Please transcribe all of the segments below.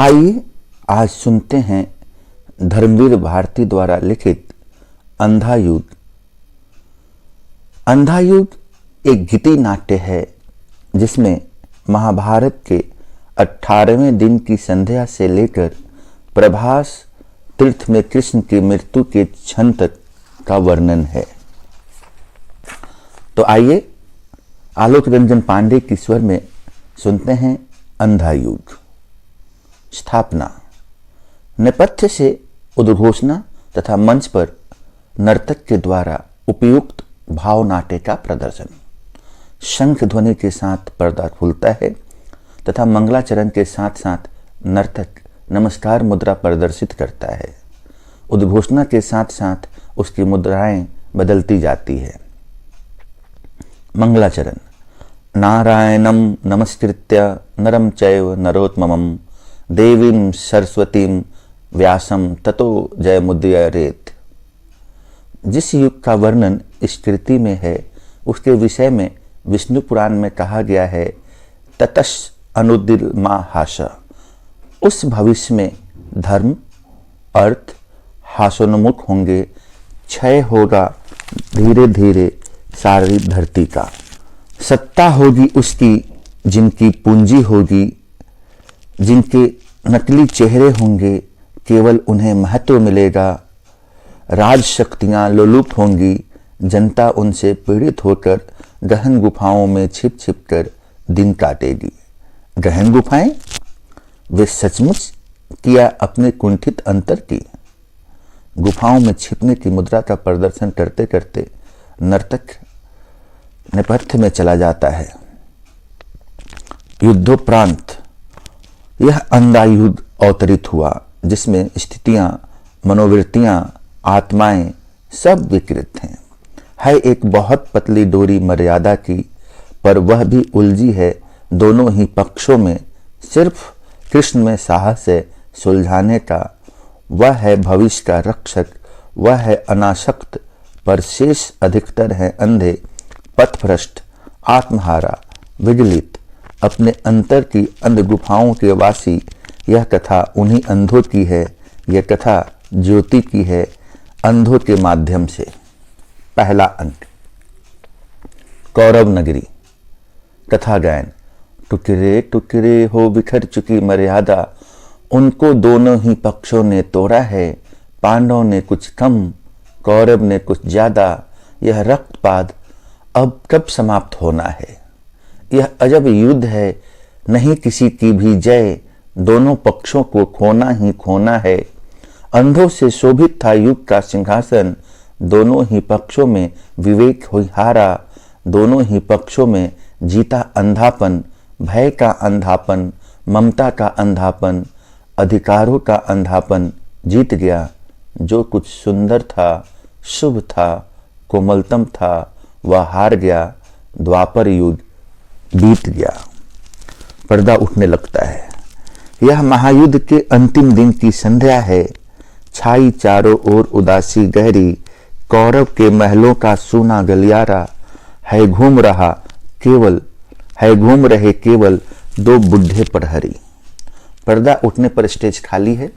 आइए आज सुनते हैं धर्मवीर भारती द्वारा लिखित अंधा युद्ध। अंधा युद्ध एक गीति नाट्य है जिसमें महाभारत के 18वें दिन की संध्या से लेकर प्रभास तीर्थ में कृष्ण की मृत्यु के क्षण तक का वर्णन है। तो आइए आलोक रंजन पांडे की स्वर में सुनते हैं अंधा युद्ध। स्थापना। नेपथ्य से उद्घोषणा तथा मंच पर नर्तक के द्वारा उपयुक्त भाव नाट्य का प्रदर्शन। शंख ध्वनि के साथ पर्दा खुलता है तथा मंगलाचरण के साथ साथ नर्तक नमस्कार मुद्रा प्रदर्शित करता है। उद्घोषणा के साथ साथ उसकी मुद्राएं बदलती जाती है। मंगलाचरण। नारायणं नमस्कृत्य नरं चैव नरोत्तमं देवीं सरस्वतीं व्यासं ततो जयमुदीरयेत्। जिस युग का वर्णन इस कृति में है उसके विषय में विष्णु पुराण में कहा गया है ततस् अनुदिर्माहास। उस भविष्य में धर्म अर्थ हासोन्मुख होंगे, क्षय होगा धीरे धीरे सारी धरती का। सत्ता होगी उसकी जिनकी पूंजी होगी, जिनके नकली चेहरे होंगे केवल उन्हें महत्व मिलेगा। राज शक्तियां लोलुप होंगी, जनता उनसे पीड़ित होकर गहन गुफाओं में छिप छिप कर दिन काटेगी। गहन गुफाएं? वे सचमुच किया अपने कुंठित अंतर की। गुफाओं में छिपने की मुद्रा का प्रदर्शन करते करते नर्तक नेपथ्य में चला जाता है। युद्धोपरांत यह अंधा युद्ध अवतरित हुआ जिसमें स्थितियां, मनोवृत्तियां, आत्माएं सब विकृत हैं। है एक बहुत पतली डोरी मर्यादा की, पर वह भी उलझी है दोनों ही पक्षों में। सिर्फ कृष्ण में साहस है सुलझाने का। वह है भविष्य का रक्षक, वह है अनासक्त, पर शेष अधिकतर है अंधे, पथभ्रष्ट, आत्महारा, विगलित, अपने अंतर की अंध गुफाओं के वासी। यह कथा उन्हीं अंधों की है, यह कथा ज्योति की है अंधों के माध्यम से। पहला अंक। कौरव नगरी। कथा गायन। टुकड़े टुकड़े हो बिखर चुकी मर्यादा, उनको दोनों ही पक्षों ने तोड़ा है। पांडवों ने कुछ कम, कौरव ने कुछ ज्यादा। यह रक्तपात अब कब समाप्त होना है? यह अजब युद्ध है, नहीं किसी की भी जय। दोनों पक्षों को खोना ही खोना है। अंधों से शोभित था युग का सिंहासन, दोनों ही पक्षों में विवेक हुई हारा। दोनों ही पक्षों में जीता अंधापन, भय का अंधापन, ममता का अंधापन, अधिकारों का अंधापन जीत गया। जो कुछ सुंदर था, शुभ था, कोमलतम था, वह हार गया। द्वापर युग बीत गया। पर्दा उठने लगता है। यह महायुद्ध के अंतिम दिन की संध्या है। छाई चारों ओर उदासी गहरी, कौरव के महलों का सूना गलियारा है। घूम रहे केवल दो बुढ़े प्रहरी। पर्दा उठने पर स्टेज खाली है।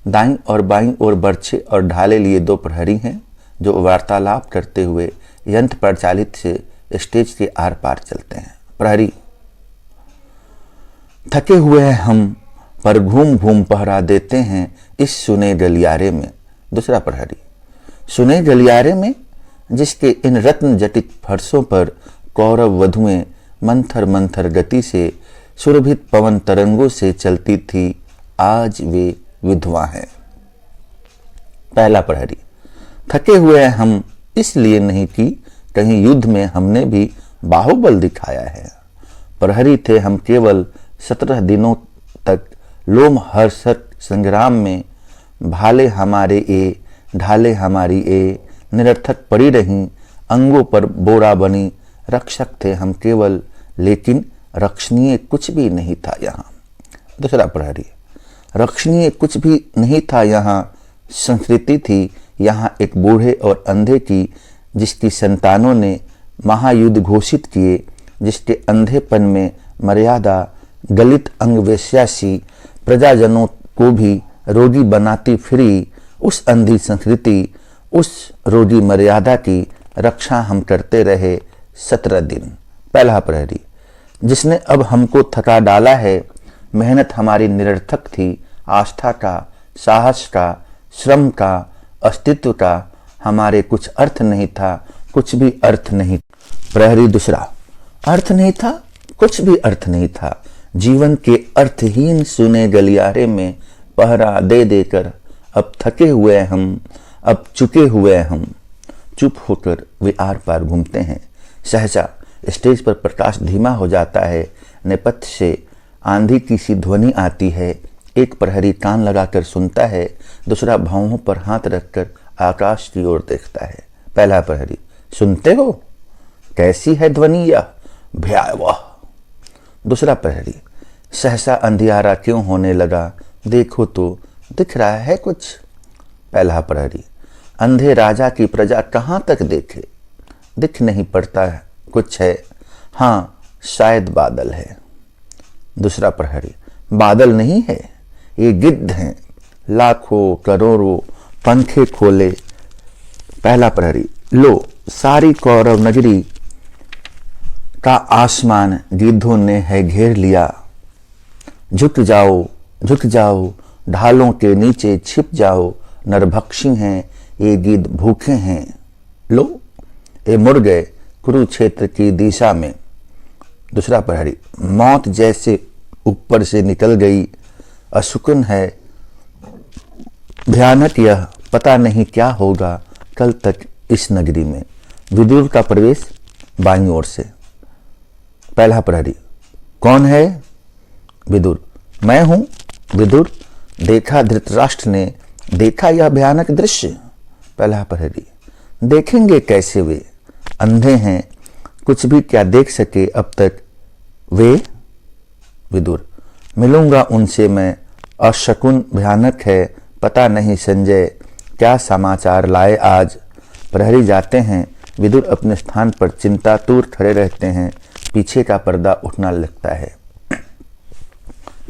दाईं और बाईं ओर बर्छे और ढाले लिए दो प्रहरी हैं जो वार्तालाप करते हुए यंत्र प्रचालित से स्टेज के आर पार चलते हैं। प्रहरी। थके हुए हैं हम, पर घूम घूम पहरा देते हैं इस सुने गलियारे में। दूसरा प्रहरी। सुने गलियारे में, जिसके इन रत्न जटित फर्शों पर कौरव वधुएं मंथर मंथर गति से सुरभित पवन तरंगों से चलती थी, आज वे विधवा हैं। पहला प्रहरी। थके हुए हैं हम इसलिए नहीं कि कहीं युद्ध में हमने भी बाहुबल दिखाया है। प्रहरी थे हम केवल 17 दिनों तक लोमहर्षक संग्राम में। भाले हमारे ए, ढाले हमारी ए, निरर्थक पड़ी रहीं अंगों पर बोरा बनी। रक्षक थे हम केवल, लेकिन रक्षणीय कुछ भी नहीं था यहाँ। दूसरा प्रहरी। रक्षणीय कुछ भी नहीं था यहाँ। संस्कृति थी यहाँ एक बूढ़े और अंधे की, जिसकी संतानों ने महायुद्ध घोषित किए, जिसके अंधेपन में मर्यादा, गलित अंग वेश्यासी, प्रजाजनों को भी रोगी बनाती फिरी उस अंधी संस्कृति, उस रोगी मर्यादा की रक्षा हम करते रहे 17 दिन। पहला प्रहरी। जिसने अब हमको थका डाला है। मेहनत हमारी निरर्थक थी। आस्था का, साहस का, श्रम का, अस्तित्व का हमारे कुछ अर्थ नहीं था, कुछ भी अर्थ नहीं। प्रहरी दूसरा। अर्थ नहीं था, कुछ भी अर्थ नहीं था। जीवन के अर्थहीन सुने गलियारे में पहरा दे देकर अब थके हुए हम, अब चुके हुए हम। चुप होकर वे आर पार घूमते हैं। सहसा स्टेज पर प्रकाश धीमा हो जाता है। नेपथ्य से आंधी की सी ध्वनि आती है। एक प्रहरी कान लगाकर सुनता है, दूसरा भौहों पर हाथ रखकर आकाश की ओर देखता है। पहला प्रहरी। सुनते हो? कैसी है ध्वनि यह? भयावह। दूसरा प्रहरी। सहसा अंधियारा क्यों होने लगा? देखो तो दिख रहा है कुछ? पहला प्रहरी। अंधे राजा की प्रजा कहाँ तक देखे? दिख नहीं पड़ता है, कुछ है। हाँ, शायद बादल है। दूसरा प्रहरी। बादल नहीं है, ये गिद्ध हैं, लाखों करोड़ों पंखे खोले। पहला प्रहरी। लो, सारी कौरव नगरी का आसमान गिद्धों ने है घेर लिया। झुक जाओ, झुक जाओ, ढालों के नीचे छिप जाओ। नरभक्षी हैं ये गिद्ध, भूखे हैं। लो, ये मुड़ गए कुरुक्षेत्र की दिशा में। दूसरा प्रहरी। मौत जैसे ऊपर से निकल गई, असुकून है, भयानक यह, पता नहीं क्या होगा कल तक इस नगरी में। विदुर का प्रवेश बाईं ओर से। पहला प्रहरी। कौन है? विदुर। मैं हूं। विदुर। देखा धृतराष्ट्र ने, देखा यह भयानक दृश्य? पहला प्रहरी। देखेंगे कैसे, वे अंधे हैं, कुछ भी क्या देख सके अब तक वे? विदुर। मिलूंगा उनसे मैं। अशकुन भयानक है, पता नहीं संजय क्या समाचार लाए आज। प्रहरी जाते हैं। विदुर अपने स्थान पर चिंतातुर खड़े रहते हैं। पीछे का पर्दा उठना लगता है।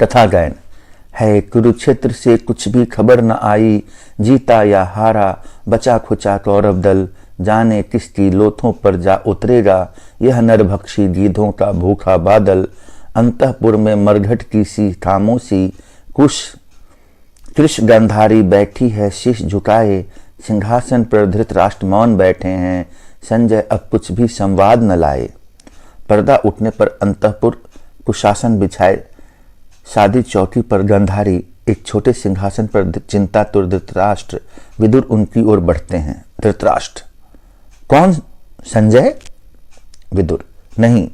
कथा गायन है। कुरुक्षेत्र से कुछ भी खबर न आई, जीता या हारा, बचा खुचा कौरव दल, जाने किसकी लोथों पर जा उतरेगा यह नरभक्षी गिद्धों का भूखा बादल। अंतःपुर में मरघट की सी खामोशी, कुश कृष गंधारी बैठी है शीश झुकाए। सिंहासन पर धृतराष्ट्र मौन बैठे हैं। संजय अब कुछ भी संवाद न लाए। पर्दा उठने पर अंतःपुर कुशासन बिछाए सादी चौकी पर गंधारी एक छोटे सिंहासन पर चिंतातुर धृतराष्ट्र। विदुर उनकी ओर बढ़ते हैं। धृतराष्ट्र। कौन? संजय? विदुर। नहीं,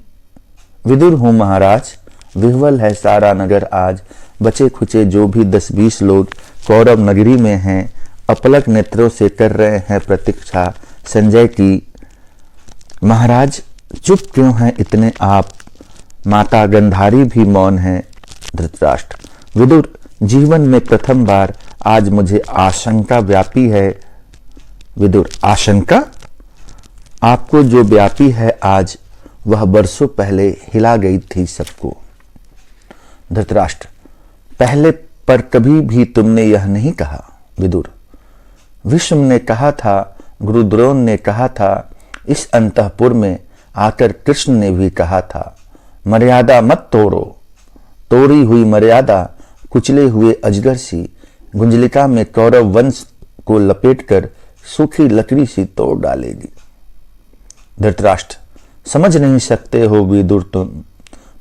विदुर हूं महाराज। विह्वल है सारा नगर आज। बचे खुचे जो भी 10-20 लोग कौरव नगरी में हैं, अपलक नेत्रों से कर रहे हैं प्रतीक्षा संजय की। महाराज चुप क्यों हैं इतने आप? माता गंधारी भी मौन है। धृतराष्ट्र। विदुर, जीवन में प्रथम बार आज मुझे आशंका व्यापी है। विदुर। आशंका? आपको जो व्यापी है आज, वह बरसों पहले हिला गई थी सबको। धृतराष्ट्र। पहले पर कभी भी तुमने यह नहीं कहा। विदुर। विष्णु ने कहा था, गुरु द्रोण ने कहा था, इस अंतःपुर में आकर कृष्ण ने भी कहा था, मर्यादा मत तोड़ो। तोड़ी हुई मर्यादा कुचले हुए अजगर सी गुंजलिका में कौरव वंश को लपेटकर सूखी लकड़ी सी तोड़ डालेगी। धृतराष्ट्र। समझ नहीं सकते हो विदुर तुम।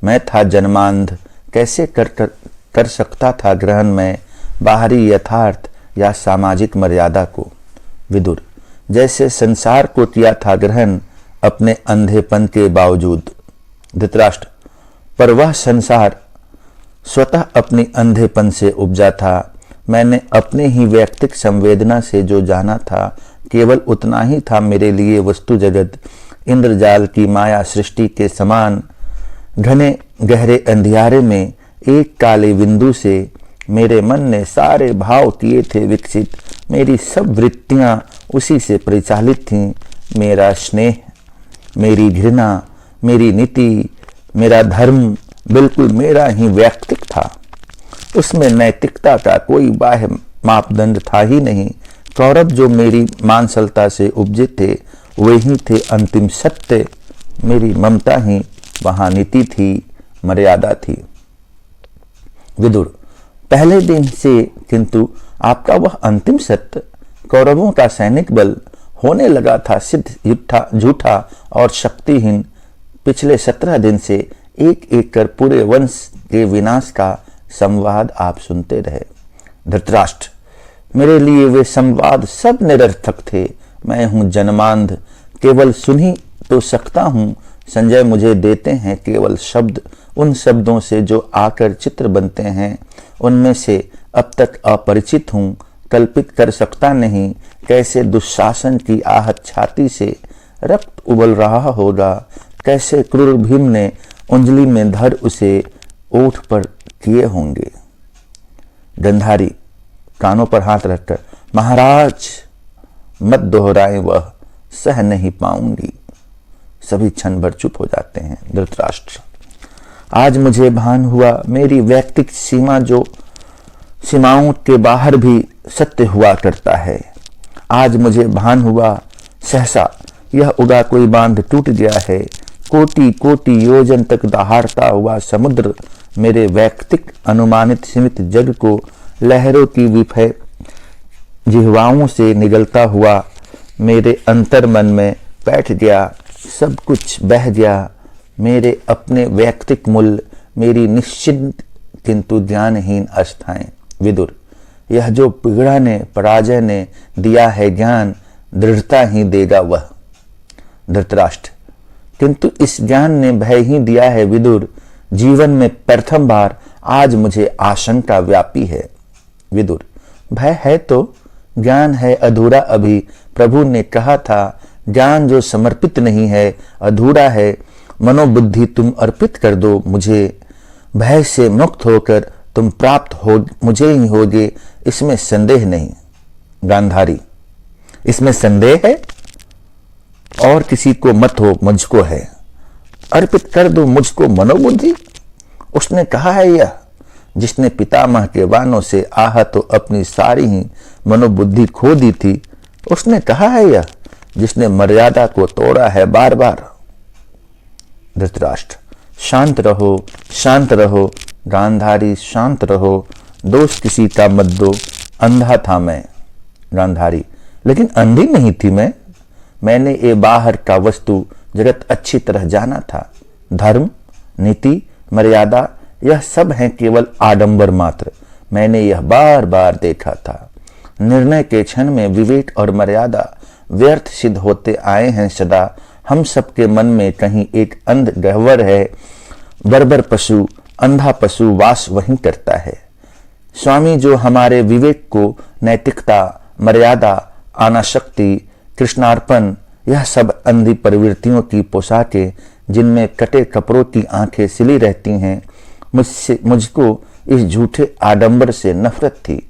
मैं था जन्मांध, कैसे कर सकता था ग्रहण में बाहरी यथार्थ या सामाजिक मर्यादा को। विदुर। जैसे संसार को किया था ग्रहण अपने अंधेपन के बावजूद। धृतराष्ट्र। पर वह संसार स्वतः अपनी अंधेपन से उपजा था। मैंने अपने ही वैयक्तिक संवेदना से जो जाना था, केवल उतना ही था मेरे लिए वस्तु जगत। इंद्रजाल की माया सृष्टि के समान घने गहरे अंधियारे में एक काले बिंदु से मेरे मन ने सारे भाव किए थे विकसित। मेरी सब वृत्तियां उसी से परिचालित थीं। मेरा स्नेह, मेरी घृणा, मेरी नीति, मेरा धर्म बिल्कुल मेरा ही वैयक्तिक था। उसमें नैतिकता का कोई बाह्य मापदंड था ही नहीं। कौरव जो मेरी मानसलता से उपजे थे वे ही थे अंतिम सत्य। मेरी ममता ही वहां नीति थी, मर्यादा थी। विदुर, पहले दिन से किंतु आपका वह अंतिम सत्य कौरवों का सैनिक बल होने लगा था सिद्ध झूठा और शक्तिहीन। पिछले 17 दिन से एक एक कर पूरे वंश के विनाश का संवाद आप सुनते रहे। धृतराष्ट्र, मेरे लिए वे संवाद सब निरर्थक थे। मैं हूं जन्मांध, केवल सुन ही तो सकता हूं। संजय मुझे देते हैं केवल शब्द, उन शब्दों से जो आकर चित्र बनते हैं उनमें से अब तक अपरिचित हूं। कल्पित कर सकता नहीं कैसे दुशासन की आहत छाती से रक्त उबल रहा होगा, कैसे क्रूर भीम ने उंगली में धर उसे ओठ पर किए होंगे। गंधारी कानों पर हाथ रखकर, महाराज मत दोहराएं, वह सह नहीं पाऊंगी। सभी क्षण भर चुप हो जाते हैं। धृतराष्ट्र, आज मुझे भान हुआ मेरी वैयक्तिक सीमा जो सीमाओं के बाहर भी सत्य हुआ करता है। आज मुझे भान हुआ सहसा यह उड़ा कोई बांध टूट गया है। कोटि कोटि योजन तक दहाड़ता हुआ समुद्र मेरे वैयक्तिक अनुमानित सीमित जग को लहरों की विफय जिह्वाओं से निगलता हुआ मेरे अंतर मन में बैठ गया। सब कुछ बह गया। मेरे अपने वैयक्तिक मूल्य, मेरी निश्चित किंतु ज्ञानहीन अवस्थाएं। विदुर, यह जो पिगड़ा ने पराजय ने दिया है ज्ञान, दृढ़ता ही देगा वह। धृतराष्ट्र, किंतु इस ज्ञान ने भय ही दिया है विदुर। जीवन में प्रथम बार आज मुझे आशंका व्यापी है। विदुर, भय है तो ज्ञान है अधूरा अभी। प्रभु ने कहा था ज्ञान जो समर्पित नहीं है अधूरा है। मनोबुद्धि तुम अर्पित कर दो मुझे, भय से मुक्त होकर तुम प्राप्त हो मुझे ही होगे, इसमें संदेह नहीं। गांधारी, इसमें संदेह है? और किसी को मत हो, मुझको है। अर्पित कर दो मुझको मनोबुद्धि। उसने कहा है यह जिसने पितामह के वानों से आहत तो अपनी सारी ही मनोबुद्धि खो दी थी। उसने कहा है यह जिसने मर्यादा को तोड़ा है बार बार। धृतराष्ट्र, शांत रहो, शांत रहो। गांधारी, शांत रहो, दोष किसी का मत दो। अंधा था मैं। गांधारी, लेकिन अंधी नहीं थी मैंने ये बाहर का वस्तु जगत अच्छी तरह जाना था। धर्म, नीति, मर्यादा यह सब हैं केवल आडंबर मात्र। मैंने यह बार बार देखा था। निर्णय के क्षण में विवेक और मर्यादा व्यर्थ सिद्ध होते आए हैं सदा। हम सबके मन में कहीं एक अंध गह्वर है। बर्बर पशु, अंधा पशु वास वहीं करता है। स्वामी जो हमारे विवेक को नैतिकता, मर्यादा, अनासक्ति, कृष्णार्पण यह सब अंधी प्रवृत्तियों की पोशाकें जिनमें कटे कपड़ों की आंखें सिली रहती हैं, मुझको इस झूठे आडंबर से नफरत थी।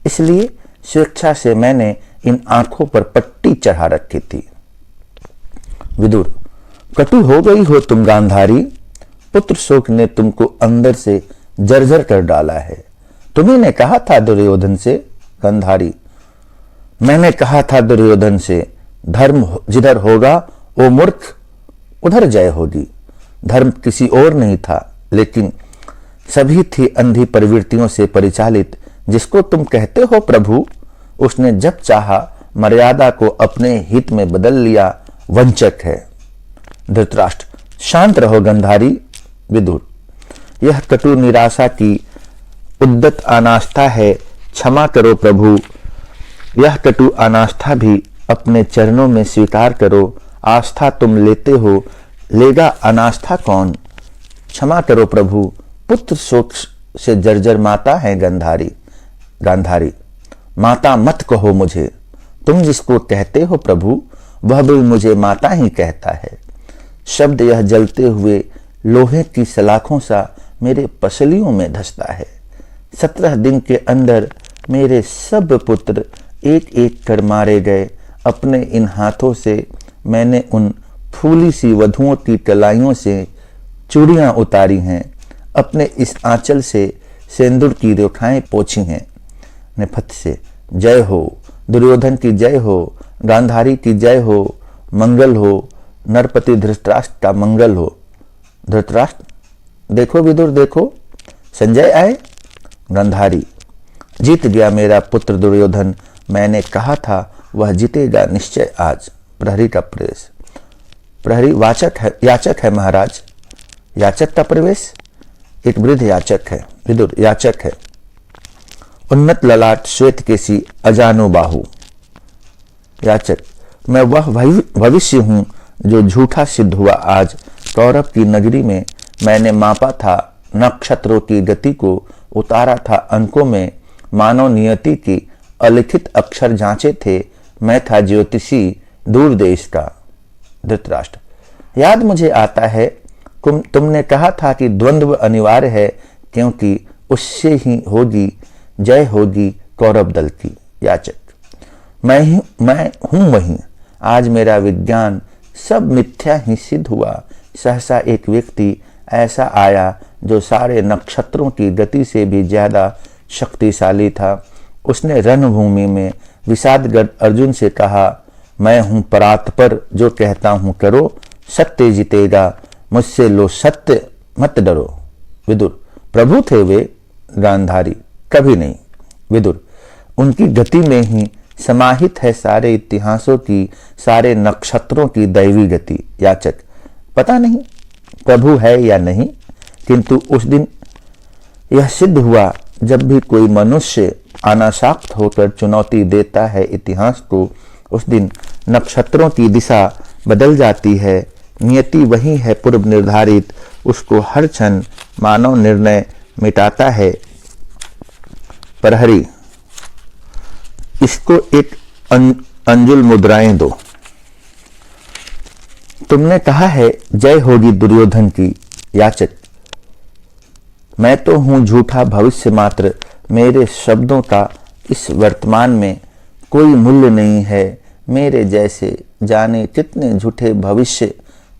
इसलिए स्वेच्छा से मैंने इन आंखों पर पट्टी चढ़ा रखी थी। विदुर, कटु हो गई हो तुम गांधारी। पुत्र शोक ने तुमको अंदर से जर्जर कर डाला है। तुम्ही ने कहा था दुर्योधन से। गांधारी, मैंने कहा था दुर्योधन से, धर्म जिधर होगा वो मूर्ख उधर जय होगी। धर्म किसी और नहीं था, लेकिन सभी थी अंधी प्रवृत्तियों से परिचालित। जिसको तुम कहते हो प्रभु, उसने जब चाहा मर्यादा को अपने हित में बदल लिया। वंचक है। धृतराष्ट्र, शांत रहो गंधारी। विदुर, यह कटु निराशा की उद्दत अनास्था है, क्षमा करो प्रभु। यह कटु अनास्था भी अपने चरणों में स्वीकार करो। आस्था तुम लेते हो, लेगा अनास्था कौन? क्षमा करो प्रभु। पुत्र शोक से जर्जर माता है गंधारी। गांधारी, माता मत कहो मुझे। तुम जिसको कहते हो प्रभु, वह भी मुझे माता ही कहता है। शब्द यह जलते हुए लोहे की सलाखों सा मेरे पसलियों में धंसता है। 17 दिन के अंदर मेरे सब पुत्र एक एक कर मारे गए। अपने इन हाथों से मैंने उन फूली सी वधुओं की कलाइयों से चूड़ियां उतारी हैं। अपने इस आंचल से सिंदूर की रेखाएं पोछी हैं नेपथ्य से। जय हो दुर्योधन की जय हो, गांधारी की जय हो, मंगल हो, नरपति धृतराष्ट्र का मंगल हो। धृतराष्ट्र देखो, विदुर देखो, संजय आए। गांधारी जीत गया मेरा पुत्र दुर्योधन, मैंने कहा था वह जीतेगा निश्चय आज। प्रहरी का प्रवेश। प्रहरी वाचक है, याचक है महाराज। याचक का प्रवेश, एक वृद्ध याचक है। विदुर याचक है। उन्नत ललाट, श्वेत केसी, अजानो बाहु। याचक मैं वह भविष्य हूं जो झूठा सिद्ध हुआ आज। कौरव की नगरी में मैंने मापा था नक्षत्रों की गति को, उतारा था अंकों में, मानव नियति की अलिखित अक्षर जांचे थे। मैं था ज्योतिषी दूर देश का। धृतराष्ट्र याद मुझे आता है, तुमने कहा था कि द्वंद्व अनिवार्य है, क्योंकि उससे ही होगी जय होगी कौरव दल की। याचक मैं हूं वही, आज मेरा विज्ञान सब मिथ्या ही सिद्ध हुआ। सहसा एक व्यक्ति ऐसा आया जो सारे नक्षत्रों की गति से भी ज्यादा शक्तिशाली था। उसने रणभूमि में विषादग्रस्त अर्जुन से कहा, मैं हूं परात्पर, जो कहता हूं करो, सत्य जीतेगा, मुझसे लो सत्य, मत डरो। विदुर प्रभु थे वे। गांधारी कभी नहीं। विदुर उनकी गति में ही समाहित है सारे इतिहासों की, सारे नक्षत्रों की दैवी गति। याचक पता नहीं प्रभु है या नहीं, किंतु उस दिन यह सिद्ध हुआ जब भी कोई मनुष्य अनासक्त होकर चुनौती देता है इतिहास को, उस दिन नक्षत्रों की दिशा बदल जाती है। नियति वही है पूर्व निर्धारित, उसको हर क्षण मानव निर्णय मिटाता है। प्रहरी इसको एक अंजुल मुद्राएं दो। तुमने कहा है जय होगी दुर्योधन की। याचक मैं तो हूं झूठा भविष्य मात्र, मेरे शब्दों का इस वर्तमान में कोई मूल्य नहीं है। मेरे जैसे जाने कितने झूठे भविष्य,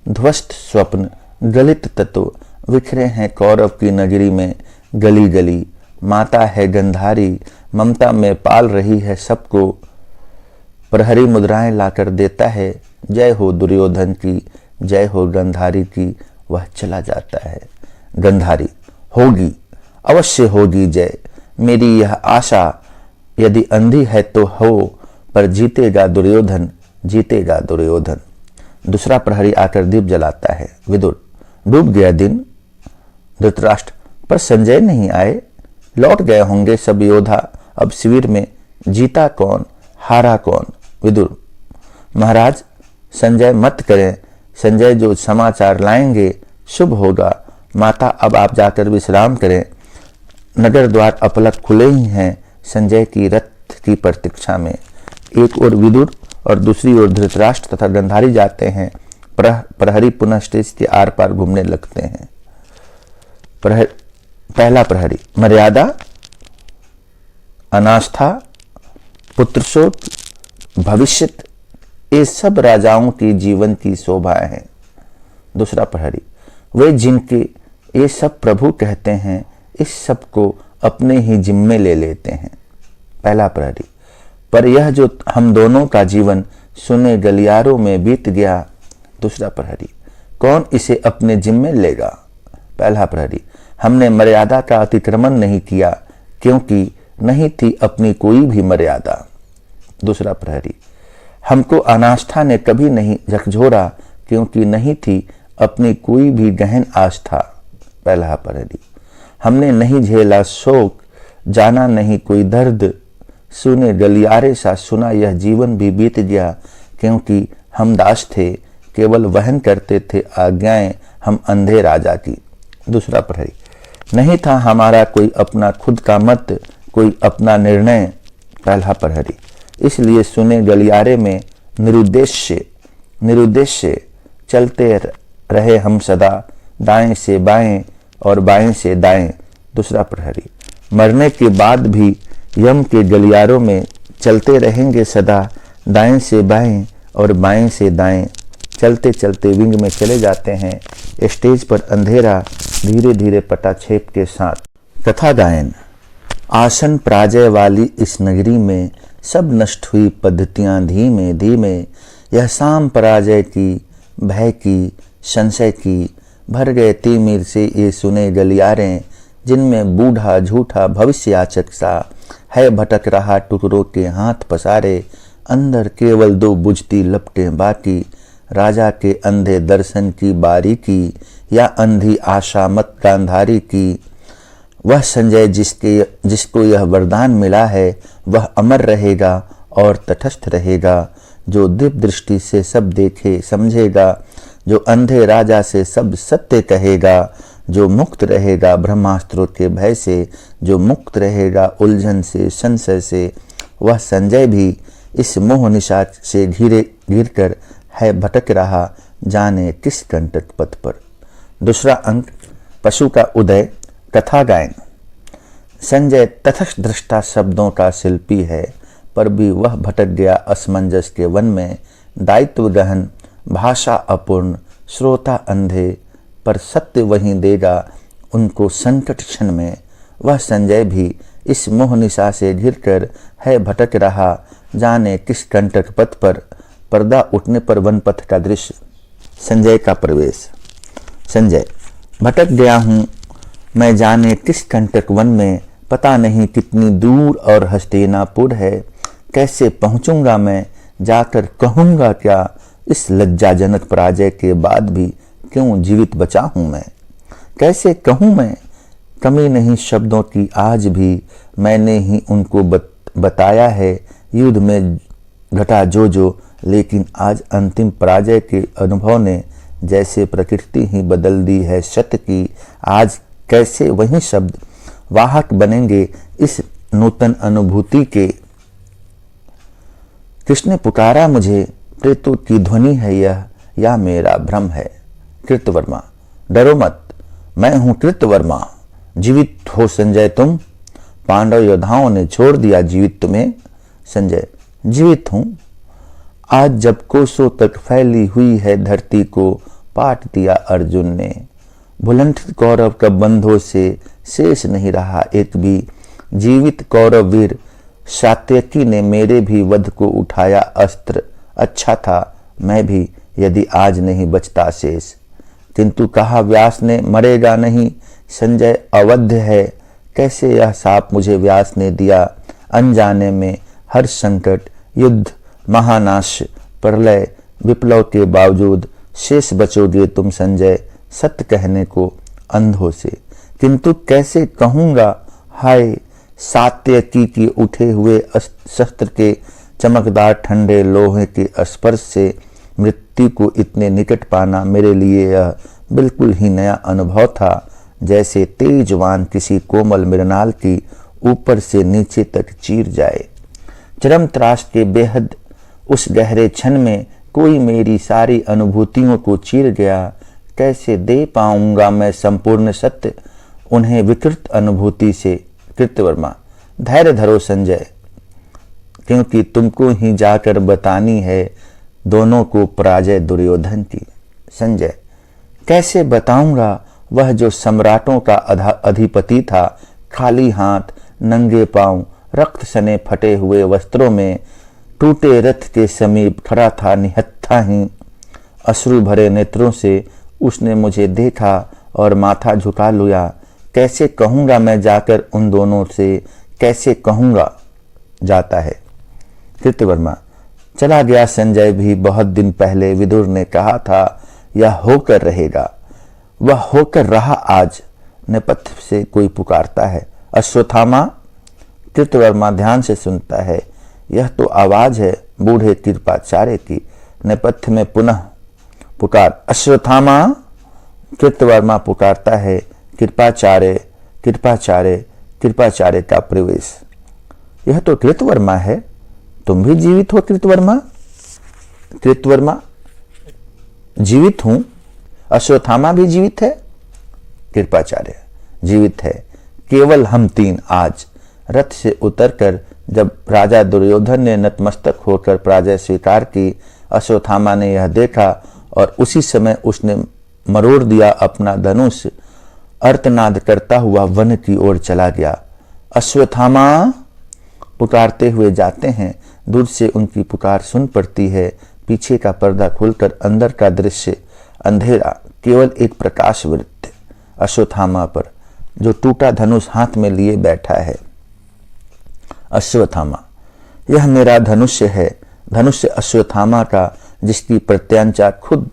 ध्वस्त स्वप्न, गलित तत्व बिखरे हैं कौरव की नगरी में गली गली। माता है गंधारी, ममता में पाल रही है सबको। प्रहरी मुद्राएं लाकर देता है, जय हो दुर्योधन की, जय हो गंधारी की। वह चला जाता है। गंधारी होगी, अवश्य होगी जय, मेरी यह आशा यदि अंधी है तो हो, पर जीतेगा दुर्योधन, जीतेगा दुर्योधन। दूसरा प्रहरी आकर दीप जलाता है। विदुर डूब गया दिन। धृतराष्ट्र पर संजय नहीं आए, लौट गए होंगे सब योद्धा। अब शिविर में जीता कौन, हारा कौन। विदुर महाराज संजय मत करें, संजय जो समाचार लाएंगे शुभ होगा। माता अब आप जाकर विश्राम करें, नगर द्वार अपलक खुले ही हैं संजय की रथ की प्रतीक्षा में। एक ओर विदुर और दूसरी ओर धृतराष्ट्र तथा गंधारी जाते हैं। प्रहरी पुनः स्टेज के आर पार घूमने लगते हैं। पहला प्रहरी मर्यादा, अनास्था, पुत्रशोक, भविष्यत, ये सब राजाओं की जीवन की शोभा है। दूसरा प्रहरी वे जिनके ये सब प्रभु कहते हैं, इस सब को अपने ही जिम्मे ले लेते हैं। पहला प्रहरी पर यह जो हम दोनों का जीवन सुने गलियारों में बीत गया। दूसरा प्रहरी कौन इसे अपने जिम्मे लेगा। पहला प्रहरी हमने मर्यादा का अतिक्रमण नहीं किया, क्योंकि नहीं थी अपनी कोई भी मर्यादा। दूसरा प्रहरी हमको अनास्था ने कभी नहीं झकझोरा, क्योंकि नहीं थी अपनी कोई भी गहन आस्था। पहला प्रहरी हमने नहीं झेला शोक, जाना नहीं कोई दर्द, सुने गलियारे सा सुना यह जीवन भी बीत गया, क्योंकि हम दास थे, केवल वहन करते थे आज्ञाएं हम अंधे राजा की। दूसरा प्रहरी नहीं था हमारा कोई अपना खुद का मत, कोई अपना निर्णय। पहला प्रहरी इसलिए सुने गलियारे में निरुद्देश्य चलते रहे हम सदा, दाएं से बाएं और बाएं से दाएं। दूसरा प्रहरी मरने के बाद भी यम के गलियारों में चलते रहेंगे सदा, दाएं से बाएं और बाएं से दाएं। चलते चलते विंग में चले जाते हैं। स्टेज पर अंधेरा धीरे धीरे पटाक्षेप के साथ कथा गायन। आसन पराजय वाली इस नगरी में सब नष्ट हुई पद्धतियां धीमे धीमे। यह शाम पराजय की, भय की, संशय की। भर गए तिमिर से ये सुने गलियारे, जिनमें बूढ़ा झूठा भविष्ययाचक सा है भटक रहा टुकड़ों के हाथ पसारे। अंदर केवल दो बुझती लपटें बाकी, राजा के अंधे दर्शन की बारीकी या अंधी आशा मत गांधारी की। वह संजय जिसको यह वरदान मिला है, वह अमर रहेगा और तटस्थ रहेगा। जो दिव्य दृष्टि से सब देखे समझेगा, जो अंधे राजा से सब सत्य कहेगा। जो मुक्त रहेगा ब्रह्मास्त्रों के भय से, जो मुक्त रहेगा उलझन से संशय से। वह संजय भी इस मोह निशा से घिर कर है भटक रहा, जाने किस कंटक पथ पर। दूसरा अंक, पशु का उदय। कथा गायन। संजय तथस्थ दृष्टा शब्दों का शिल्पी है, पर भी वह भटक गया असमंजस के वन में। दायित्व गहन, भाषा अपूर्ण, श्रोता अंधे, पर सत्य वहीं देगा उनको संकट क्षण में। वह संजय भी इस मोह निशा से घिरकर है भटक रहा, जाने किस कंटक पथ पर। पर्दा उठने पर वन पथ का दृश्य। संजय का प्रवेश। संजय, भटक गया हूँ मैं जाने किस कंटक वन में। पता नहीं कितनी दूर और हस्तिनापुर है। कैसे पहुँचूंगा मैं, जाकर कहूँगा क्या। इस लज्जाजनक पराजय के बाद भी क्यों जीवित बचा हूँ मैं। कैसे कहूँ मैं, कमी नहीं शब्दों की आज भी। मैंने ही उनको बताया है युद्ध में घटा जो, लेकिन आज अंतिम पराजय के अनुभव ने जैसे प्रकृति ही बदल दी है शत की। आज कैसे वही शब्द वाहक बनेंगे इस नूतन अनुभूति के। किसने पुकारा मुझे, प्रेतों की ध्वनि है यह या मेरा भ्रम है। कृतवर्मा, डरो मत, मैं हूं कृतवर्मा। जीवित हो संजय तुम, पांडव योद्धाओं ने छोड़ दिया जीवित तुम्हें। संजय, जीवित हूं। आज जब कोसों तक फैली हुई है धरती को पाट दिया अर्जुन ने। भुलंठित कौरव का बंधों से शेष नहीं रहा एक भी। जीवित कौरव वीर सात्यकी ने मेरे भी वध को उठाया अस्त्र। अच्छा था मैं भी यदि आज नहीं बचता शेष। किंतु कहा व्यास ने मरेगा नहीं, संजय अवध्य है। कैसे यह साप मुझे व्यास ने दिया, अनजाने में हर संकट युद्ध महानाश प्रलय विप्लव के बावजूद शेष बचोगे तुम संजय सत्य कहने को अंधों से। किंतु कैसे कहूँगा, हाय सात्यकी की उठे हुए शस्त्र के चमकदार ठंडे लोहे के स्पर्श से मृत्यु को इतने निकट पाना मेरे लिए यह बिल्कुल ही नया अनुभव था। जैसे तेजवान किसी कोमल मृणाल की ऊपर से नीचे तक चीर जाए। चरम त्रास के बेहद उस गहरे क्षण में कोई मेरी सारी अनुभूतियों को चीर गया। कैसे दे पाऊंगा मैं संपूर्ण सत्य उन्हें विकृत अनुभूति से। कृतवर्मा, धैर्य धरो संजय, क्योंकि तुमको ही जाकर बतानी है दोनों को पराजय दुर्योधन की। संजय, कैसे बताऊंगा, वह जो सम्राटों का अधिपति था, खाली हाथ नंगे पांव रक्त सने फटे हुए वस्त्रों में टूटे रथ के समीप खड़ा था निहत्था ही। अश्रु भरे नेत्रों से उसने मुझे देखा और माथा झुका लिया। कैसे कहूँगा मैं जाकर उन दोनों से, कैसे कहूँगा। जाता है। कृतवर्मा, चला गया संजय भी बहुत दिन पहले विदुर ने कहा था यह होकर रहेगा। वह होकर रहा आज। नेपथ्य से कोई पुकारता है, अश्वत्थामा। कृतवर्मा ध्यान से सुनता है। यह तो आवाज है बूढ़े कृपाचार्य की। नेपथ्य में पुनः पुकार, अश्वत्थामा। कृतवर्मा पुकारता है, कृपाचार्य कृपाचार्य कृपाचार्य का प्रवेश। यह तो कृतवर्मा है, तुम भी जीवित हो कृतवर्मा। कृतवर्मा, जीवित हूं। अश्वत्थामा भी जीवित है। कृपाचार्य, जीवित है। केवल हम तीन आज। रथ से उतरकर जब राजा दुर्योधन ने नतमस्तक होकर पराजय स्वीकार की, अश्वत्थामा ने यह देखा और उसी समय उसने मरोड़ दिया अपना धनुष अर्तनाद करता हुआ वन की ओर चला गया। अश्वत्थामा पुकारते हुए जाते हैं। दूर से उनकी पुकार सुन पड़ती है। पीछे का पर्दा खुलकर अंदर का दृश्य अंधेरा, केवल एक प्रकाश वृत्त अश्वत्थामा पर, जो टूटा धनुष हाथ में लिए बैठा है। अश्वत्थामा, यह मेरा धनुष्य है, धनुष्य अश्वत्थामा का, जिसकी प्रत्यांचा खुद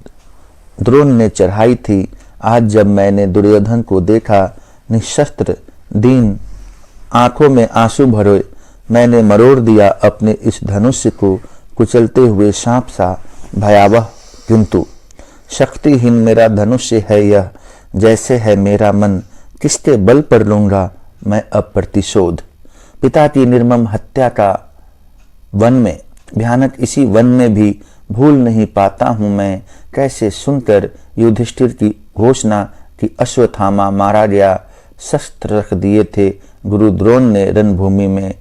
द्रोण ने चढ़ाई थी। आज जब मैंने दुर्योधन को देखा, निशस्त्र, दीन, आंखों में आंसू भरे, मैंने मरोड़ दिया अपने इस धनुष्य को कुचलते हुए सांप सा भयावह, किंतु शक्तिहीन मेरा धनुष्य है यह, जैसे है मेरा मन, किसके बल पर लूंगा मैं अब प्रतिशोध। पिता की निर्मम हत्या का वन में, भयानक इसी वन में भी भूल नहीं पाता हूं मैं, कैसे सुनकर युधिष्ठिर की घोषणा कि अश्वत्थामा मारा गया। शस्त्र रख दिए थे गुरु द्रोण ने रणभूमि में,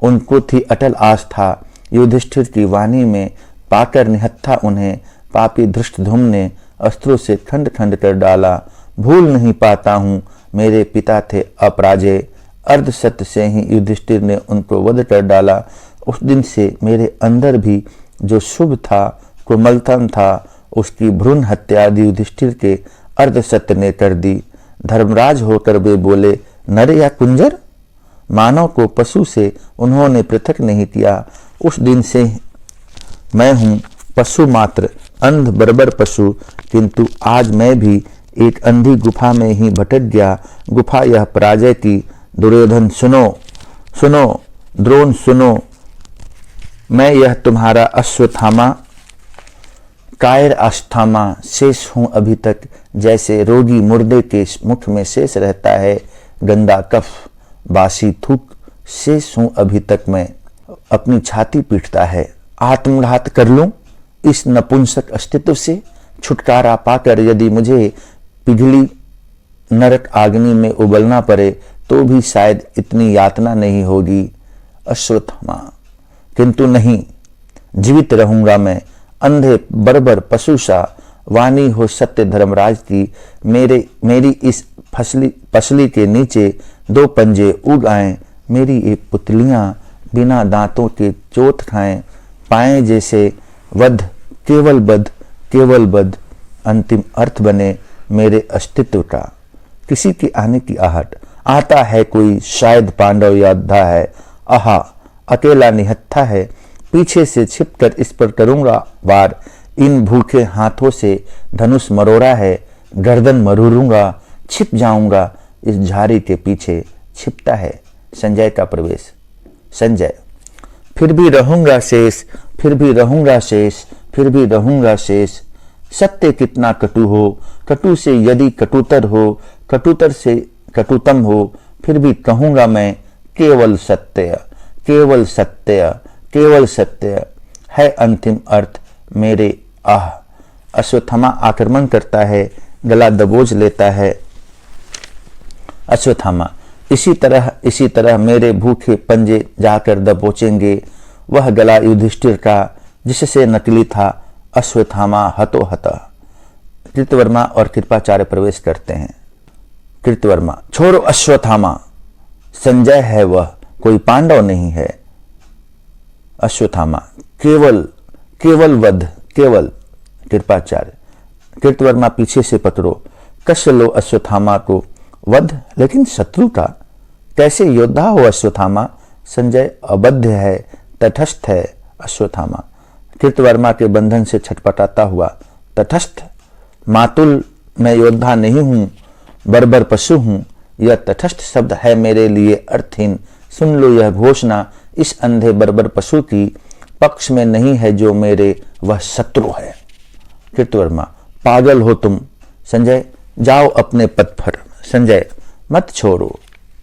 उनको थी अटल आस्था युधिष्ठिर की वाणी में, पाकर निहत्था उन्हें पापी धृष्टद्युम्न ने अस्त्रों से खंड खंड कर डाला। भूल नहीं पाता हूँ मेरे पिता थे अपराजय, अर्धसत्य से ही युधिष्ठिर ने उनको वध कर डाला। उस दिन से मेरे अंदर भी जो शुभ था, कोमलतम था, उसकी भ्रूण हत्या युधिष्ठिर के अर्धसत्य ने कर दी। धर्मराज होकर वे बोले, नर या कुंजर, मानव को पशु से उन्होंने पृथक नहीं किया। उस दिन से मैं हूँ पशु मात्र, अंध बर्बर पशु, किंतु आज मैं भी एक अंधी गुफा में ही भटक गया। गुफा यह पराजय की। दुर्योधन सुनो, सुनो, द्रोण सुनो, मैं यह तुम्हारा अश्वत्थामा, कायर अश्वत्थामा शेष हूं अभी तक, जैसे रोगी मुर्दे के मुख में शेष रहता है गंदा कफ, बासी थूक, शेष हूं अभी तक मैं। अपनी छाती पीटता है। आत्मघात कर लूं इस नपुंसक अस्तित्व से, छुटकारा पाकर यदि मुझे पिघली नरक आग्नि में उबलना पड़े तो भी शायद इतनी यातना नहीं होगी अश्वत्थामा, किंतु नहीं, जीवित रहूंगा मैं, अंधे बर्बर पशु सा। वाणी हो सत्य धर्मराज की, मेरी इस पसली के नीचे दो पंजे उग आए, मेरी ये पुतलियां बिना दांतों के चोट खाएं, पाए जैसे वध, केवल बध, केवल बध, अंतिम अर्थ बने मेरे अस्तित्व का। किसी की आने की आहट, आता है कोई, शायद पांडव योद्धा है, आहा अकेला निहत्था है, पीछे से छिपकर इस पर करूंगा वार, इन भूखे हाथों से धनुष मरोड़ा है, गर्दन मरूरूंगा, छिप जाऊंगा इस झाड़ी के पीछे, छिपता है संजय का प्रवेश। संजय, फिर भी रहूंगा शेष, फिर भी रहूंगा शेष, फिर भी रहूंगा शेष। सत्य कितना कटु हो, कटु से यदि कटुतर हो, कटुतर से कटुतम हो, फिर भी कहूंगा मैं केवल सत्य, केवल सत्य, केवल सत्य है अंतिम अर्थ मेरे आह। अश्वत्थामा आक्रमण करता है, गला दबोच लेता है। अश्वत्थामा, इसी तरह मेरे भूखे पंजे जाकर दबोचेंगे वह गला युधिष्ठिर का, जिससे नकली था अश्वत्थामा हतोहत। कृतवर्मा और कृपाचार्य प्रवेश करते हैं। कृतवर्मा, छोड़ो अश्वत्थामा, संजय है वह, कोई पांडव नहीं है। अश्वत्थामा, केवल वध, केवल। कृपाचार्य, कृतवर्मा पीछे से पकड़ो, कस लो अश्वत्थामा को। वध, लेकिन शत्रु का, कैसे योद्धा हो अश्वत्थामा। संजय, अबद्ध है, तटस्थ है अश्वत्थामा। कृतवर्मा के बंधन से छटपटाता हुआ, तटस्थ, मातुल, मैं योद्धा नहीं हूं, बर्बर पशु हूं। यह तटस्थ शब्द है मेरे लिए अर्थहीन। सुन लो यह घोषणा इस अंधे बर्बर पशु की पक्ष में नहीं है जो मेरे वह शत्रु है। कृतवर्मा, पागल हो तुम। संजय, जाओ अपने पद पर। संजय, मत छोड़ो,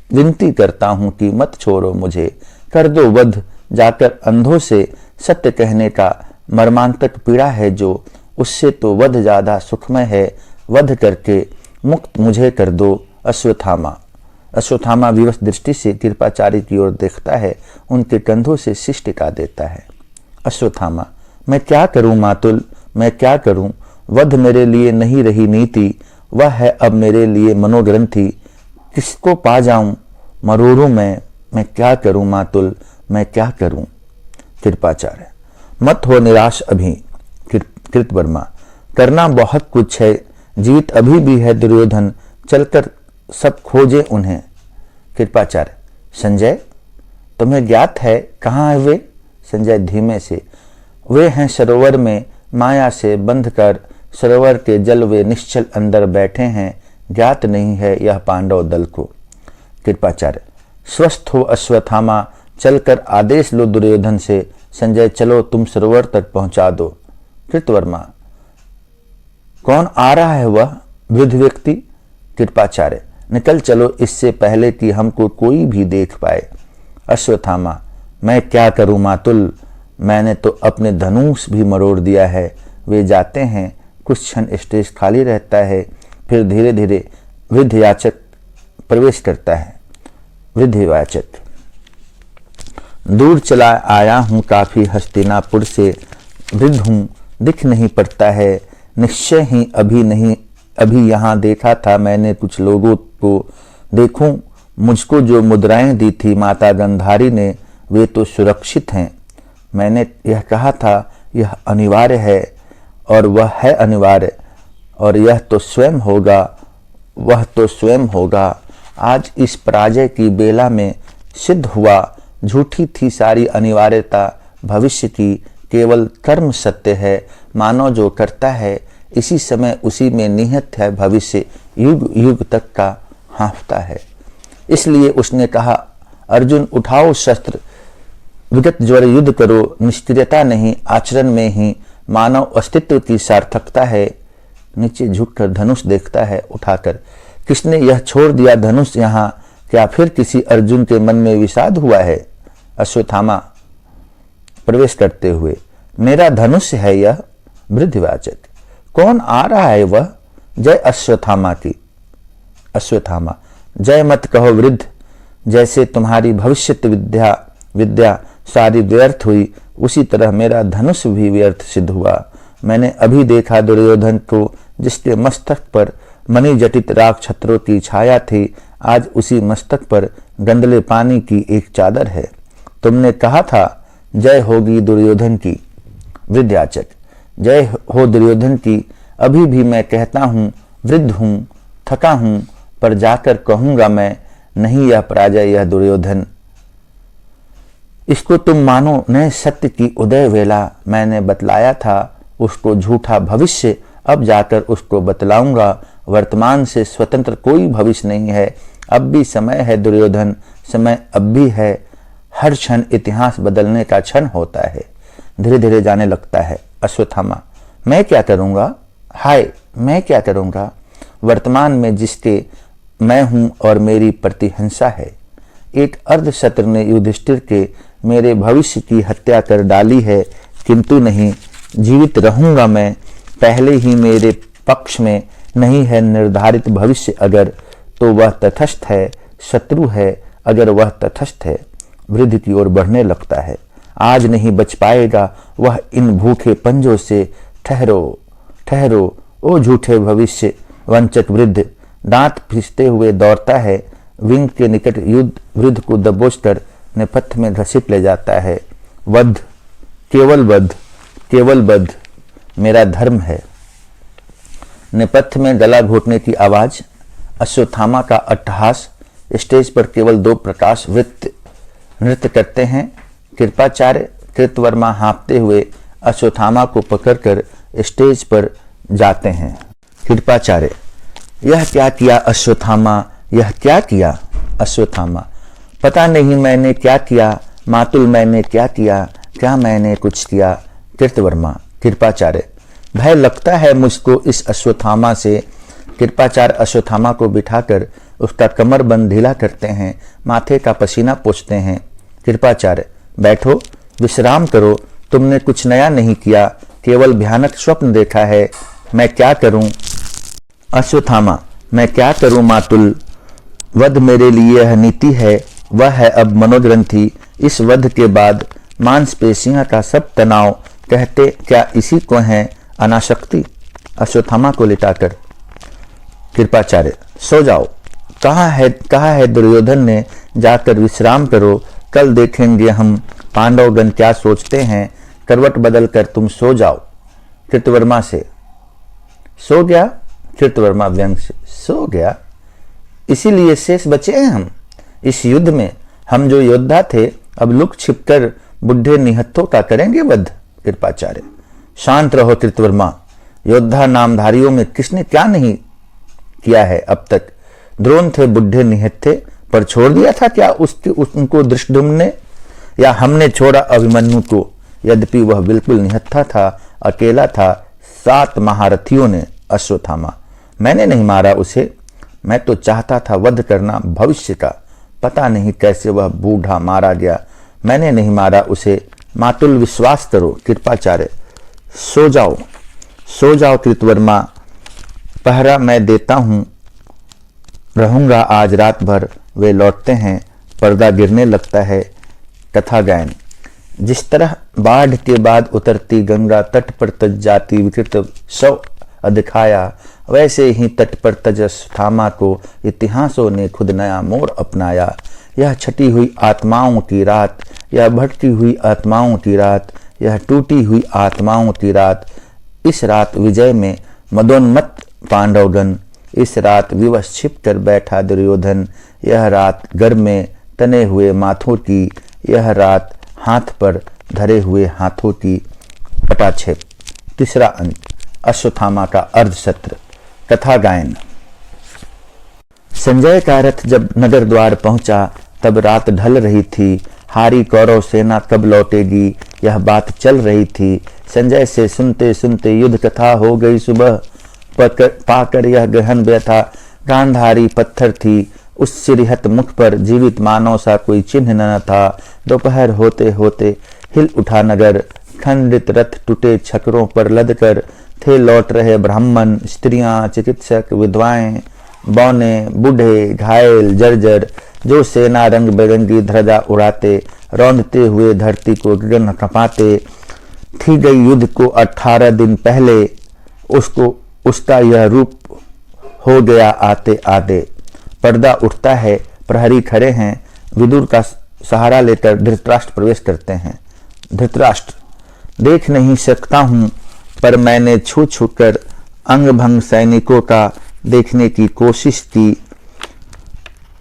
विनती करता हूं कि मत छोड़ो मुझे, कर दो वध। जाकर अंधों से सत्य कहने का मर्मांतक पीड़ा है जो, उससे तो वध ज्यादा सुखमय है। वध करके मुक्त मुझे कर दो अश्वत्थामा। अश्वत्थामा विवश दृष्टि से कृपाचार्य की ओर देखता है, उनके कंधों से शिष्ट टिका देता है। अश्वत्थामा, मैं क्या करूं मातुल, मैं क्या करूं। वध मेरे लिए नहीं रही नीति, वह है अब मेरे लिए मनोग्रंथि। किसको पा जाऊं मरोड़ूं मैं क्या करूं मातुल, मैं क्या करूं। कृपाचार्य, मत हो निराश अभी। कृतवर्मा, करना बहुत कुछ है, जीत अभी भी है दुर्योधन, चलकर सब खोजे उन्हें। कृपाचार्य, संजय तुम्हें ज्ञात है कहाँ है वे? संजय धीमे से, वे हैं सरोवर में, माया से बंध कर सरोवर के जल वे निश्चल अंदर बैठे हैं, ज्ञात नहीं है यह पांडव दल को। कृपाचार्य, स्वस्थ हो अश्वत्थामा, चलकर आदेश लो दुर्योधन से, संजय चलो तुम सरोवर तक पहुंचा दो। कृतवर्मा, कौन आ रहा है वह वृद्ध व्यक्ति? कृपाचार्य, निकल चलो इससे पहले कि हमको कोई भी देख पाए। अश्वत्थामा, मैं क्या करूं मातुल, मैंने तो अपने धनुष भी मरोड़ दिया है। वे जाते हैं, कुछ क्षण स्टेज खाली रहता है, फिर धीरे धीरे वृद्ध याचक प्रवेश करता है। वृद्ध याचक, दूर चला आया हूं काफी हस्तिनापुर से, वृद्ध हूं दिख नहीं पड़ता है, निश्चय ही अभी यहाँ देखा था मैंने कुछ लोगों को। देखूं मुझको जो मुद्राएं दी थी माता गंधारी ने, वे तो सुरक्षित हैं। मैंने यह कहा था यह अनिवार्य है, और वह है अनिवार्य, और यह तो स्वयं होगा, वह तो स्वयं होगा। आज इस पराजय की बेला में सिद्ध हुआ, झूठी थी सारी अनिवार्यता भविष्य की, केवल कर्म सत्य है। मानव जो करता है इसी समय उसी में निहित है भविष्य, युग युग तक का हाँफता है। इसलिए उसने कहा, अर्जुन उठाओ शस्त्र, विगत ज्वर युद्ध करो, निष्क्रियता नहीं आचरण में ही मानव अस्तित्व की सार्थकता है। नीचे झुककर धनुष देखता है उठाकर, किसने यह छोड़ दिया धनुष यहाँ, क्या फिर किसी अर्जुन के मन में विषाद हुआ है? अश्वत्थामा प्रवेश करते हुए, मेरा धनुष है यह। वृद्धवाचक, कौन आ रहा है वह? जय अश्वत्थामा की। अश्वत्थामा, जय मत कहो वृद्ध, जैसे तुम्हारी भविष्यत विद्या सारी व्यर्थ हुई, उसी तरह मेरा धनुष भी व्यर्थ सिद्ध हुआ। मैंने अभी देखा दुर्योधन को, जिसके मस्तक पर मणि जटित राग छत्रों की छाया थी, आज उसी मस्तक पर गंदले पानी की एक चादर है। तुमने कहा था जय होगी दुर्योधन की। वृद्धयाचक, जय हो दुर्योधन की, अभी भी मैं कहता हूँ वृद्ध हूँ, थका हूँ, पर जाकर कहूंगा मैं, नहीं यह पराजय यह दुर्योधन। इसको तुम मानो नए सत्य की उदय वेला, मैंने बतलाया था उसको झूठा भविष्य, अब जाकर उसको बतलाऊंगा। वर्तमान से स्वतंत्र कोई भविष्य नहीं है, अब भी समय है दुर्योधन, समय अब भी है। हर क्षण इतिहास बदलने का क्षण होता है। धीरे धीरे जाने लगता है। अश्वत्थामा, मैं क्या करूंगा? हाय, मैं क्या करूंगा? वर्तमान में जिसके मैं हूं और मेरी प्रतिहंसा है। एक अर्धशत्रु ने युधिष्ठिर के मेरे भविष्य की हत्या कर डाली है, किंतु नहीं, जीवित रहूंगा मैं। पहले ही मेरे पक्ष में नहीं है निर्धारित भविष्य, अगर तो वह तटस्थ है, शत्रु है अगर वह तटस्थ है। वृद्ध की ओर बढ़ने लगता है। आज नहीं बच पाएगा वह इन भूखे पंजों से। ठहरो ठहरो ओ झूठे भविष्य वंचक। वृद्ध दांत पिसते हुए दौड़ता है। विंग के निकट युद्ध वृद्ध को दबोचकर नेपथ्य में घसीट ले जाता है। वध, केवल वध, केवल वध मेरा धर्म है। नेपथ्य में गला घोटने की आवाज, अश्वत्थामा का अट्टहास। स्टेज पर केवल दो प्रकाश वृत्त नृत्य करते हैं। कृपाचार्य कृतवर्मा हाँफते हुए अश्वत्थामा को पकड़कर स्टेज पर जाते हैं। कृपाचार्य, यह क्या किया अश्वत्थामा, यह क्या किया? अश्वत्थामा, पता नहीं मैंने क्या किया मातुल, मैंने क्या किया? क्या मैंने कुछ किया? कृतवर्मा, कृपाचार्य, भय लगता है मुझको इस अश्वत्थामा से। कृपाचार्य अश्वत्थामा को बिठाकर उसका कमरबंद ढीला करते हैं, माथे का पसीना पोंछते हैं। कृपाचार्य, बैठो, विश्राम करो, तुमने कुछ नया नहीं किया, केवल भयानक स्वप्न देखा है। मैं क्या करूं? अश्वत्थामा, मैं क्या करूं मातुल? वध मेरे लिए यह नीति है, वह है अब मनोग्रंथि। इस वध के बाद मांसपेशियां का सब तनाव, कहते क्या इसी को है अनाशक्ति? अश्वत्थामा को लिटाकर, कृपाचार्य, सो जाओ। कहा है दुर्योधन ने, जाकर विश्राम करो, कल देखेंगे हम पांडवगण क्या सोचते हैं। करवट बदल कर तुम सो जाओ। कृतवर्मा से, सो गया? कृतवर्मा व्यंग से, सो गया? इसीलिए शेष बचे हैं हम इस युद्ध में। हम जो योद्धा थे, अब लुक छिपकर बुढ़े निहत्थों का करेंगे वध। कृपाचार्य, शांत रहो कृतवर्मा। योद्धा नामधारियों में किसने क्या नहीं किया है अब तक। द्रोण थे बुढ़े निहत्थे, पर छोड़ दिया था क्या उनको धृष्टद्युम्न ने, या हमने छोड़ा अभिमन्यु को? यद्यपि वह बिल्कुल निहत्था था, अकेला था। 7 महारथियों ने अश्वत्थामा, मैंने नहीं मारा उसे। मैं तो चाहता था वध करना भविष्य का। पता नहीं कैसे वह बूढ़ा मारा गया। मैंने नहीं मारा उसे। मातुल विश्वास करो। कृपाचार्य, सो जाओ, सो जाओ कृतवर्मा। पहरा मैं देता हूं, रहूंगा आज रात भर। वे लौटते हैं, पर्दा गिरने लगता है। कथा गायन। जिस तरह बाढ़ के बाद उतरती गंगा तट पर तज जाती विकृत शव दिखाया, वैसे ही तट पर तजस्थामा को इतिहासों ने खुद नया मोड़ अपनाया। यह छटी हुई आत्माओं की रात, यह भटकी हुई आत्माओं की रात, यह टूटी हुई आत्माओं की रात। इस रात विजय में मदोन्मत्त पांडवगण, इस रात विवश छिप कर बैठा दुर्योधन। यह रात गर्भ में तने हुए माथों की, यह रात हाथ पर धरे हुए हाथों की। पटाक्षेप। तीसरा अंक, अश्वत्थामा का अर्धसत्र। कथा गायन। संजय का रथ जब नगर द्वार पहुंचा, तब रात ढल रही थी। हारी कौरव सेना कब लौटेगी, यह बात चल रही थी। संजय से सुनते सुनते युद्ध कथा हो गई सुबह। पाकर यह गहन व्यथा गांधारी पत्थर थी। उस सिरहत मुख पर जीवित मानव सा कोई चिन्ह न था। दोपहर होते होते हिल उठा नगर। खंडित रथ टूटे छकरों पर लदकर थे लौट रहे ब्राह्मण, स्त्रियां, चिकित्सक, विधवाएं, बौने, बूढ़े, घायल, जर्जर, जो सेना रंग बिरंगी ध्वजा उड़ाते, रौंदते हुए धरती को गगन कपाते थी गई। युद्ध को 18 दिन पहले उसका यह रूप हो गया आते आते। पर्दा उठता है, प्रहरी खड़े हैं। विदुर का सहारा लेकर धृतराष्ट्र प्रवेश करते हैं। धृतराष्ट्र, देख नहीं सकता हूं, पर मैंने छू छू कर अंग भंग सैनिकों का देखने की कोशिश की।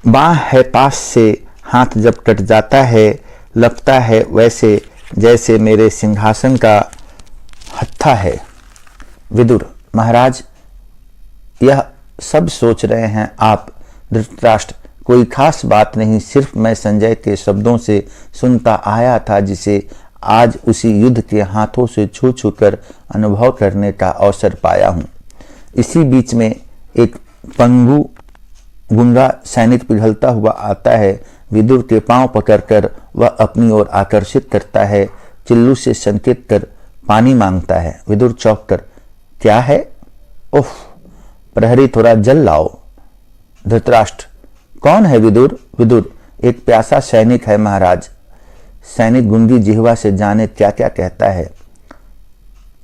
बाह है पास से, हाथ जब कट जाता है, लगता है वैसे जैसे मेरे सिंहासन का हत्था है। विदुर, महाराज यह सब सोच रहे हैं आप। धृतराष्ट्र, कोई खास बात नहीं, सिर्फ मैं संजय के शब्दों से सुनता आया था, जिसे आज उसी युद्ध के हाथों से छू छू कर अनुभव करने का अवसर पाया हूं। इसी बीच में एक पंगु गुंगा सैनिक पिघलता हुआ आता है। विदुर के पांव पकड़कर वह अपनी ओर आकर्षित करता है। चिल्लू से संकेत कर पानी मांगता है। विदुर चौंक कर, क्या है? ओह, प्रहरी थोड़ा जल लाओ। धृतराष्ट्र, कौन है विदुर? विदुर, एक प्यासा सैनिक है महाराज। सैनिक गुंगी जिह्वा से जाने क्या क्या कहता है।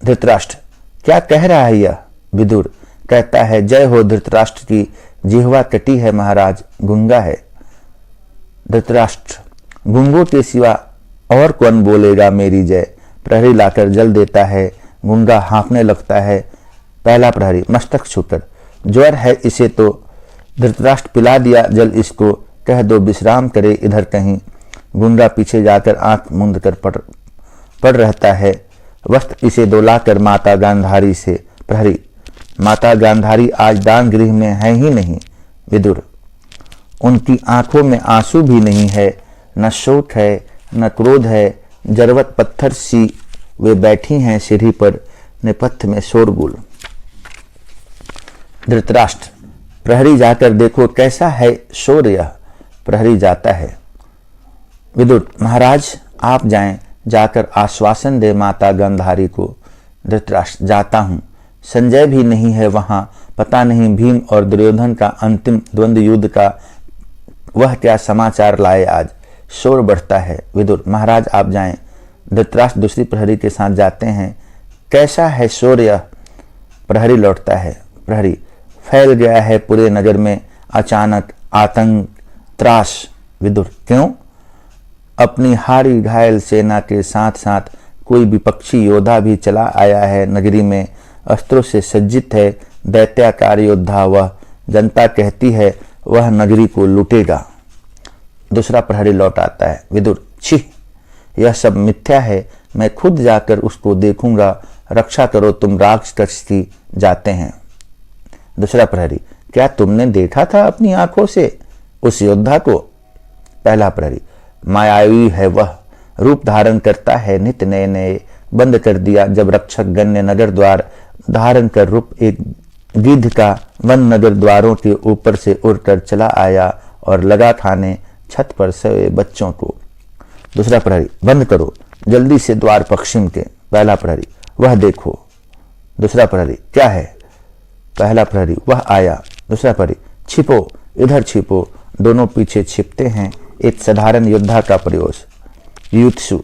धृतराष्ट्र, क्या कह रहा है यह? विदुर, कहता है जय हो धृतराष्ट्र की जिह्वा कटी है महाराज, गुंगा है। धृतराष्ट्र, गुंगों के सिवा और कौन बोलेगा मेरी जय। प्रहरी लाकर जल देता है। गुंगा हाँफने लगता है। पहला प्रहरी मस्तक छूकर, ज्वर है इसे तो। धृतराष्ट्र, पिला दिया जल इसको, कह दो विश्राम करे इधर कहीं। गुंगा पीछे जाकर आंख मूंद कर पड़ रहता है। वस्त्र इसे दोलाकर माता गांधारी से। प्रहरी, माता गांधारी आज दान गृह में है ही नहीं। विदुर, उनकी आंखों में आंसू भी नहीं है, न शोक है न क्रोध है। जरवत पत्थर सी वे बैठी हैं सीढ़ी पर, नेपथ्य में शोरगुल। धृतराष्ट्र, प्रहरी जाकर देखो कैसा है शोर यह। प्रहरी जाता है। विदुर, महाराज आप जाएं, जाकर आश्वासन दे माता गांधारी को। धृतराष्ट्र, जाता हूं। संजय भी नहीं है वहां। पता नहीं भीम और दुर्योधन का अंतिम द्वंद्व युद्ध का वह क्या समाचार लाए आज। शोर बढ़ता है। विदुर, महाराज आप जाएं। धृतराष्ट्र दूसरी प्रहरी के साथ जाते हैं। कैसा है शोर यह? प्रहरी लौटता है। प्रहरी, फैल गया है पूरे नगर में अचानक आतंक त्रास। विदुर क्यों? अपनी हारी घायल सेना के साथ साथ कोई विपक्षी योद्धा भी चला आया है नगरी में, अस्त्रों से सज्जित है दैत्याकार योद्धा। वह जनता कहती है वह नगरी को लूटेगा। दूसरा प्रहरी लौट आता है। विदुर छी, यह सब मिथ्या है, मैं खुद जाकर उसको देखूंगा, रक्षा करो, तुम राक्षसी जाते हैं। दूसरा प्रहरी, क्या तुमने देखा था अपनी आंखों से उस योद्धा को? पहला प्रहरी, मायावी है वह, रूप धारण करता है नित्य नए नए। बंद कर दिया जब रक्षक गण ने नगर द्वार धारण कर रूप एक गिद्ध का वन नगर द्वारों के ऊपर से उड़कर चला आया और लगा खाने छत पर सोए बच्चों को। दूसरा प्रहरी, बंद करो जल्दी से द्वार पश्चिम के। पहला प्रहरी, वह देखो। दूसरा प्रहरी, क्या है? पहला प्रहरी, वह आया। दूसरा प्रहरी, छिपो, इधर छिपो। दोनों पीछे छिपते हैं। एक साधारण योद्धा का प्रयोग। युत्सु,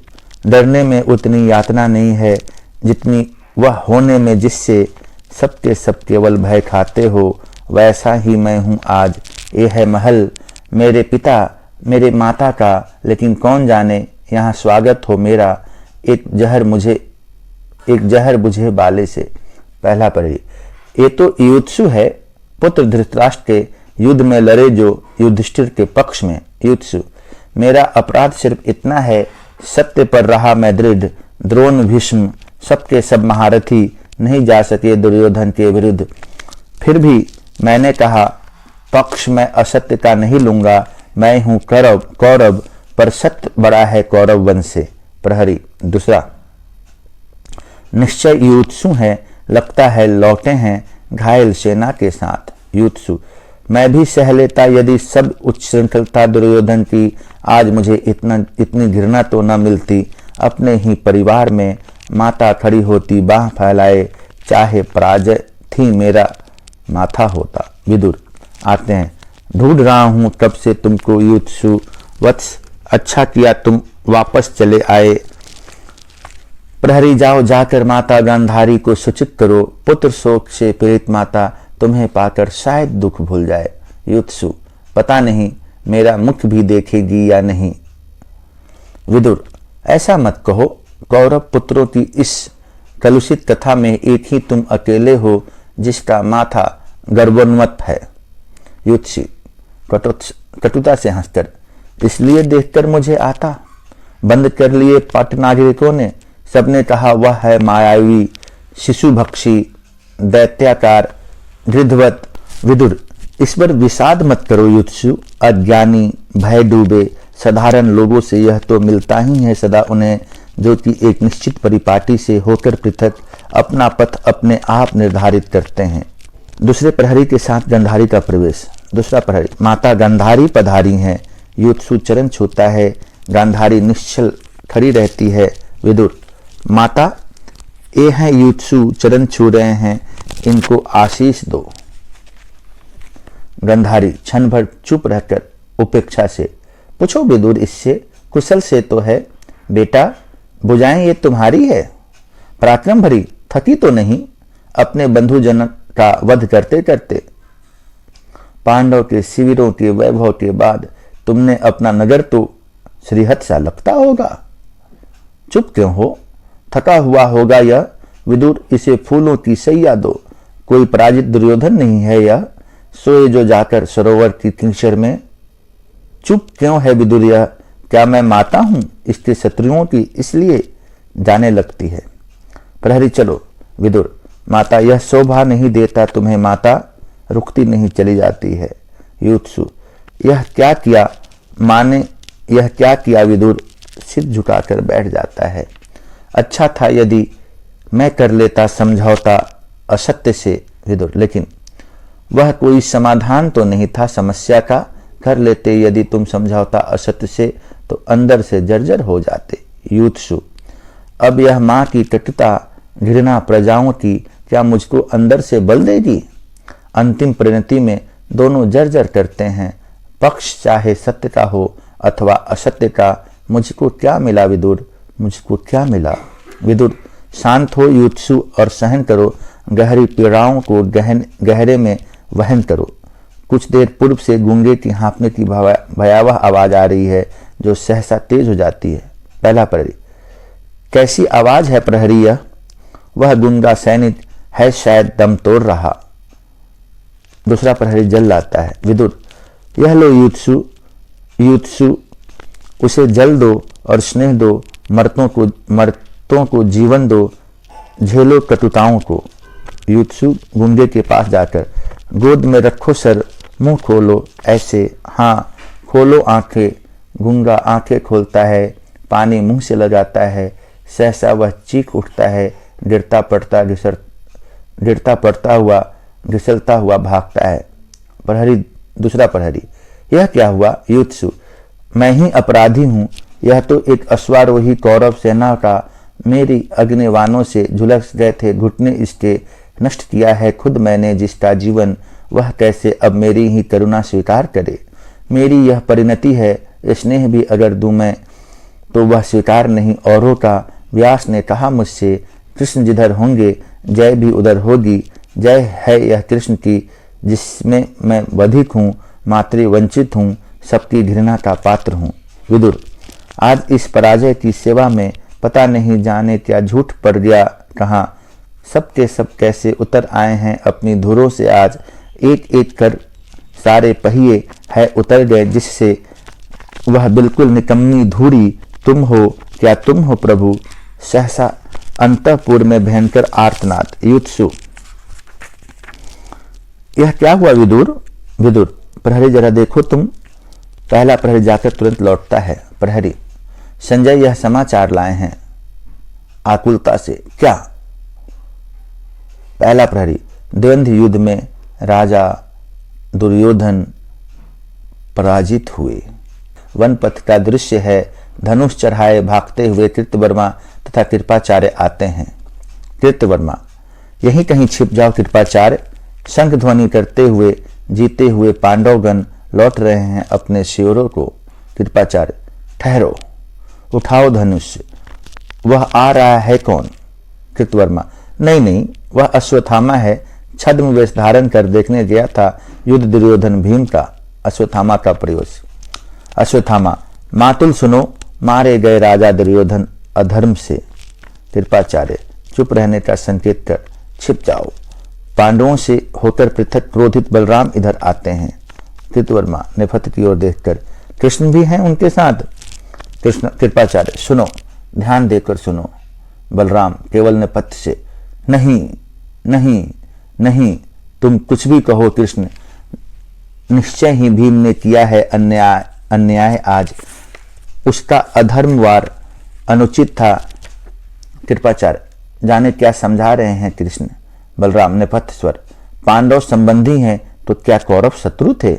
डरने में उतनी यातना नहीं है जितनी वह होने में जिससे सबके सब केवल भय खाते हो, वैसा ही मैं हूँ आज। ये है महल मेरे पिता मेरे माता का, लेकिन कौन जाने यहाँ स्वागत हो मेरा एक जहर बुझे बाले से। पहला प्रहरी, ये तो युत्सु है, पुत्र धृतराष्ट्र के युद्ध में लड़े जो युधिष्ठिर के पक्ष में। युत्सु, मेरा अपराध सिर्फ इतना है, सत्य पर रहा मैं दृढ़। द्रोण भीष्म सबके सब महारथी नहीं जा सके दुर्योधन के विरुद्ध, फिर भी मैंने कहा पक्ष मैं असत्य का नहीं लूंगा। मैं हूं कौरव, पर सत्य बड़ा है कौरव वंश से। प्रहरी दूसरा, निश्चय युत्सु है, लगता है लौटे हैं घायल सेना के साथ। युत्सु, मैं भी सह लेता यदि सब उच्छृंखलता दुर्योधन की। आज मुझे इतनी घृणा तो न मिलती। अपने ही परिवार में माता खड़ी होती बाह फैलाए, चाहे पराजय थी मेरा माथा होता। विदुर आते हैं। ढूंढ रहा हूं कब से तुमको युत्सु वत्स, अच्छा किया तुम वापस चले आए। प्रहरी, जाओ जाकर माता गांधारी को सूचित करो, पुत्र शोक से पीड़ित माता तुम्हें पाकर शायद दुख भूल जाए। युत्सु, पता नहीं मेरा मुख भी देखेगी या नहीं। विदुर, ऐसा मत कहो, कौरव पुत्रों की इस कलुषित कथा में एक ही तुम अकेले हो जिसका माथा गर्वोन्मत्त है। युत्सु कटुता से हंसकर, इसलिए देखकर मुझे आता। बंद कर लिए पट नागरिकों ने, सबने कहा वह है मायावी, शिशुभक्षी, दैत्याकार, गृध्वत। विदुर, इस पर विषाद मत करो युत्सु, अज्ञानी भय डूबे साधारण लोगों से यह तो मिलता ही है सदा उन्हें, जो कि एक निश्चित परिपाटी से होकर पृथक अपना पथ अपने आप निर्धारित करते हैं। दूसरे प्रहरी के साथ गांधारी का प्रवेश। दूसरा प्रहरी, माता गांधारी पधारी हैं। युत्सु चरण छूता है। गांधारी निश्चल खड़ी रहती है। विदुर, माता ये हैं युत्सु चरण छू रहे हैं, इनको आशीष दो। गांधारी क्षण भर चुप रहकर उपेक्षा से, पूछो विदुर इससे, कुशल से तो है। बेटा भुजाएं ये तुम्हारी है, पराक्रम भरी, थकी तो नहीं अपने बंधुजन का वध करते करते? पांडव के शिविरों के वैभव के बाद तुमने अपना नगर तो श्रीहत सा लगता होगा। चुप क्यों हो? थका हुआ होगा यह। विदुर, इसे फूलों की सैया दो, कोई पराजित दुर्योधन नहीं है यह, सोए जो जाकर सरोवर की किंचर में। चुप क्यों है विदुर यह? क्या मैं माता हूं इसके शत्रुओं की, इसलिए जाने लगती है। प्रहरी, चलो। विदुर, माता यह शोभा नहीं देता तुम्हें, माता रुकती नहीं चली जाती है। युत्सु, यह क्या किया माने, यह क्या किया? विदुर सिर झुकाकर बैठ जाता है। अच्छा था यदि मैं कर लेता समझौता असत्य से। विदुर, लेकिन वह कोई समाधान तो नहीं था समस्या का। कर लेते यदि तुम समझौता असत्य से तो अंदर से जर्जर हो जाते। युत्सु, अब यह मां की कटुता घृणा प्रजाओं की क्या मुझको अंदर से बल देगी? अंतिम परिणति में दोनों जर्जर करते हैं, पक्ष चाहे सत्य का हो अथवा असत्य का। मुझको क्या मिला विदुर, मुझको क्या मिला? विदुर, शांत हो युत्सु और सहन करो गहरी पीड़ाओं को। गहरे में वहन करो। कुछ देर पूर्व से गूंगे की हाँफने की भयावह आवाज आ रही है जो सहसा तेज हो जाती है। पहला प्रहरी, कैसी आवाज है प्रहरी यह? वह गूंगा सैनिक है, शायद दम तोड़ रहा। दूसरा प्रहरी जल लाता है। विदुर, यह लो युत्सु, उसे जल दो और स्नेह दो, मर्तों को जीवन दो, झेलो कटुताओं को। युत्सु गूंगे के पास जाकर, गोद में रखो सर, मुंह खोलो ऐसे, हाँ खोलो आंखें। गूंगा आंखें खोलता है, पानी मुंह से लगाता है, सहसा वह चीख उठता है, गिरता पड़ता हुआ घिसलता हुआ भागता है। प्रहरी, दूसरा प्रहरी, यह क्या हुआ? युत्सु, मैं ही अपराधी हूँ। यह तो एक अश्वारोही कौरव सेना का मेरी अग्निवानों से झुलस गए थे, घुटने इसके नष्ट किया है खुद मैंने जिसका जीवन, वह कैसे अब मेरी ही करुणा स्वीकार करे? मेरी यह परिणति है, स्नेह भी अगर दूं मैं तो वह स्वीकार नहीं औरों का। व्यास ने कहा मुझसे, कृष्ण जिधर होंगे जय भी उधर होगी। जय है यह कृष्ण की जिसमें मैं बधिक हूँ, मातृ वंचित हूँ, सबकी घृणा का पात्र हूँ। विदुर, आज इस पराजय की सेवा में पता नहीं जाने क्या झूठ पड़ गया कहाँ। सबके सब कैसे उतर आए हैं अपनी धुरों से आज, एक एक कर सारे पहिए है उतर गए जिससे वह बिल्कुल निकम्मी धूरी तुम हो। क्या तुम हो प्रभु? सहसा अंतःपुर में भयंकर आर्तनाद। युत्सु, यह क्या हुआ विदुर? विदुर, प्रहरी जरा देखो तुम। पहला प्रहरी जाकर तुरंत लौटता है। प्रहरी, संजय यह समाचार लाए हैं आकुलता से। क्या? पहला प्रहरी, द्वंद्व युद्ध में राजा दुर्योधन पराजित हुए। वन पथ का दृश्य है। धनुष चढ़ाए भागते हुए कृतवर्मा तथा कृपाचार्य आते हैं। कृतवर्मा, यहीं कहीं छिप जाओ कृपाचार्य। शंख ध्वनि करते हुए जीते हुए पांडवगण लौट रहे हैं अपने शिविरों को। कृपाचार्य, ठहरो, उठाओ धनुष। वह आ रहा है कौन? कृतवर्मा, नहीं, वह अश्वत्थामा है। छद्म वेश धारण कर देखने गया था युद्ध दुर्योधन भीम का। अश्वत्थामा का प्रयोग। अश्वत्थामा, मातुल सुनो, मारे गए राजा दुर्योधन अधर्म से। कृपाचार्य, चुप रहने का संकेत कर छिप जाओ। पांडवों से होकर पृथक क्रोधित बलराम इधर आते हैं। कृतवर्मा नेपथ्य की ओर देखकर, कृष्ण भी हैं उनके साथ? कृष्ण, कृपाचार्य, सुनो, ध्यान देकर सुनो। बलराम केवल नेपथ्य से, नहीं, तुम कुछ भी कहो कृष्ण, निश्चय ही भीम ने किया है अन्याय आज। उसका अधर्मवार अनुचित था। कृपाचार्य, जाने क्या समझा रहे हैं कृष्ण? बलराम नेपथ्य स्वर, पांडव संबंधी हैं तो क्या कौरव शत्रु थे?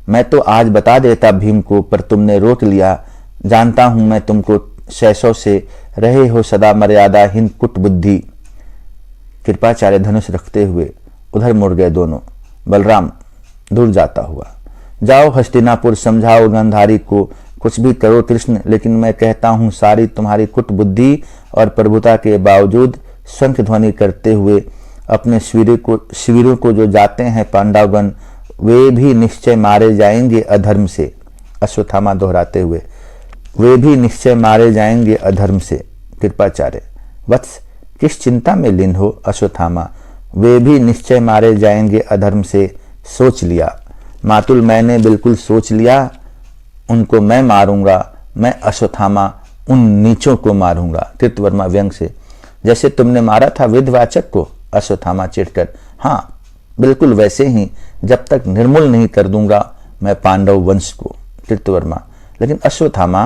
मैं तो आज बता देता भीम को, पर तुमने रोक लिया। जानता हूं मैं तुमको शैशव से रहे हो सदा मर्यादाहीन कुट बुद्धि। कृपाचार्य धनुष रखते हुए उधर मुड़ गए दोनों। बलराम दूर जाता हुआ, जाओ हस्तिनापुर, समझाओ गांधारी को, कुछ भी करो कृष्ण, लेकिन मैं कहता हूं सारी तुम्हारी कुट बुद्धि और प्रभुता के बावजूद शंख ध्वनि करते हुए अपने शिविरों को जो जाते हैं पांडवगण, वे भी निश्चय मारे जाएंगे अधर्म से। अश्वत्थामा दोहराते हुए, वे भी निश्चय मारे जाएंगे अधर्म से। कृपाचार्य, वत्स किस चिंता में लीन हो? अश्वत्थामा, वे भी निश्चय मारे जाएंगे अधर्म से। सोच लिया मातुल, मैंने बिल्कुल सोच लिया, उनको मैं मारूंगा। मैं अश्वत्थामा उन नीचों को मारूंगा। कृतवर्मा व्यंग से, जैसे तुमने मारा था विधवाचक को। अश्वत्थामा चिढ़कर, हाँ बिल्कुल वैसे ही, जब तक निर्मूल नहीं कर दूंगा मैं पांडव वंश को। कृतवर्मा, लेकिन अश्वत्थामा,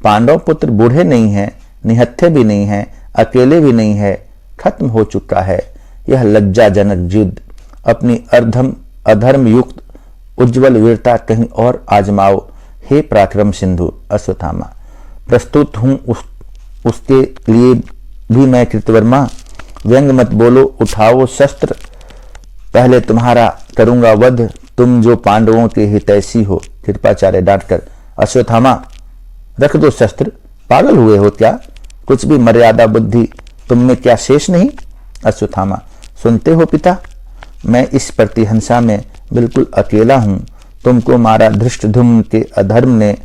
पांडव पुत्र बूढ़े नहीं हैं, निहत्थे भी नहीं हैं, अकेले भी नहीं है, खत्म हो चुका है यह लज्जाजनक युद्ध। अपनी अधर्म युक्त उज्जवल वीरता कहीं और आजमाओ हे पराक्रम सिंधु। अश्वत्थामा, प्रस्तुत हूं उसके लिए भी मैं। कृतवर्मा, व्यंग मत बोलो, उठाओ शस्त्र, पहले तुम्हारा करूंगा वध, तुम जो पांडवों के हितैषी हो। कृपाचार्य डांटकर, अश्वत्थामा रख दो शस्त्र, पागल हुए हो क्या? कुछ भी मर्यादा बुद्धि तुम में क्या शेष नहीं? अश्वत्थामा, सुनते हो पिता, मैं इस प्रतिहंसा में बिल्कुल अकेला हूँ। तुमको मारा धृष्टद्युम्न के अधर्म ने,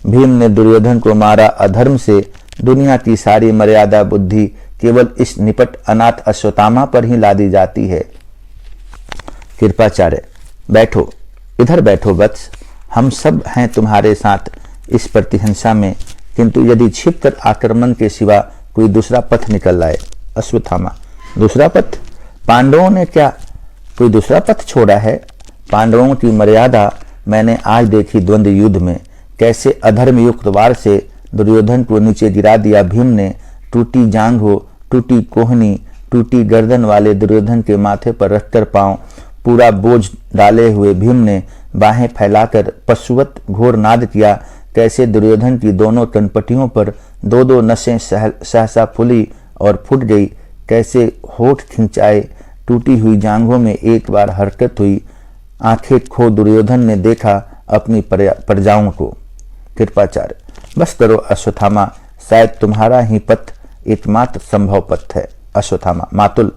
भीम ने दुर्योधन को मारा अधर्म से। दुनिया की सारी मर्यादा बुद्धि केवल इस निपट अनाथ अश्वत्थामा पर ही लादी जाती है। कृपाचार्य, बैठो, इधर बैठो वत्स, हम सब हैं तुम्हारे साथ इस प्रतिहिंसा में, किंतु यदि छिपकर आक्रमण के सिवा कोई दूसरा पथ निकल आए। अश्वत्थामा, दूसरा पथ? पांडवों ने क्या कोई दूसरा पथ छोड़ा है? पांडवों की मर्यादा मैंने आज देखी द्वंद्व युद्ध में। कैसे अधर्म युक्त वार से दुर्योधन को नीचे गिरा दिया भीम ने। टूटी जांघ हो, टूटी कोहनी, टूटी गर्दन वाले दुर्योधन के माथे पर रखकर पांव पूरा बोझ डाले हुए भीम ने बाहें फैलाकर पशुवत घोर नाद किया। कैसे दुर्योधन की दोनों कनपटियों पर दो दो नसें सहसा फूली और फूट गई। कैसे होठ खिंचाए, टूटी हुई जांघों में एक बार हरकत हुई। आंखें खो दुर्योधन ने देखा अपनी प्रजाओं को। कृपाचार्य, बस करो अश्वत्थामा, शायद तुम्हारा ही पथ एकमात्र संभव पथ है। अश्वत्थामा, मातुल,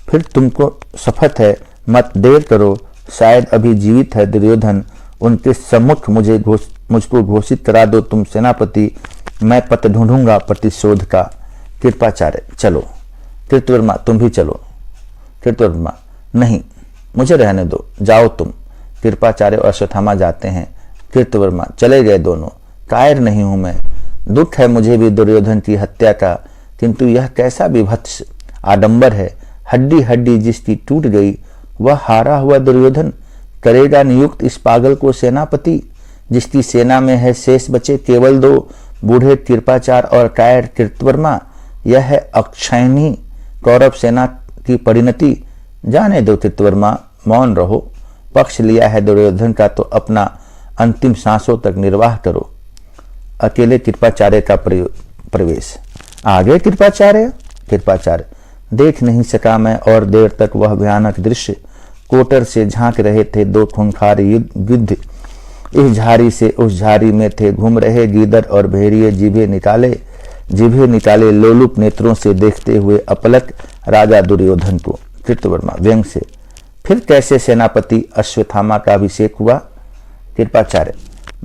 फिर तुमको शपथ है, मत देर करो, शायद अभी जीवित है दुर्योधन, उनके सम्मुख मुझको घोषित करा दो तुम सेनापति, मैं पथ ढूंढूंगा प्रतिशोध का। कृपाचार्य, चलो। कृतवर्मा, तुम भी चलो। कृतवर्मा, नहीं, मुझे रहने दो, जाओ तुम। कृपाचार्य और अश्वत्थामा जाते हैं। कृतवर्मा, चले गए दोनों। कायर नहीं हूं मैं, दुख है मुझे भी दुर्योधन की हत्या का, किंतु यह कैसा विभत्स आडंबर है। हड्डी हड्डी जिसकी टूट गई, वह हारा हुआ दुर्योधन करेगा नियुक्त इस पागल को सेनापति, जिसकी सेना में है शेष बचे केवल दो, बूढ़े कृपाचार्य और कायर कृतवर्मा। यह है अक्षयणी कौरव सेना की परिणति। जाने दो कृतवर्मा, मौन रहो। पक्ष लिया है दुर्योधन का तो अपना अंतिम सांसों तक निर्वाह करो। अकेले कृपाचार्य का प्रवेश। आगे कृपाचार्य। कृपाचार्य, देख नहीं सका मैं और देर तक वह भयानक दृश्य। कोटर से झांक रहे थे दो खूंखार गिद्ध, इस झाड़ी से उस झाड़ी में थे घूम रहे गीदड़ और भेड़िए जिभे निकाले लोलुप नेत्रों से देखते हुए अपलक राजा दुर्योधन को। कृतवर्मा व्यंग से, फिर कैसे सेनापति अश्वत्थामा का अभिषेक हुआ? कृपाचार्य,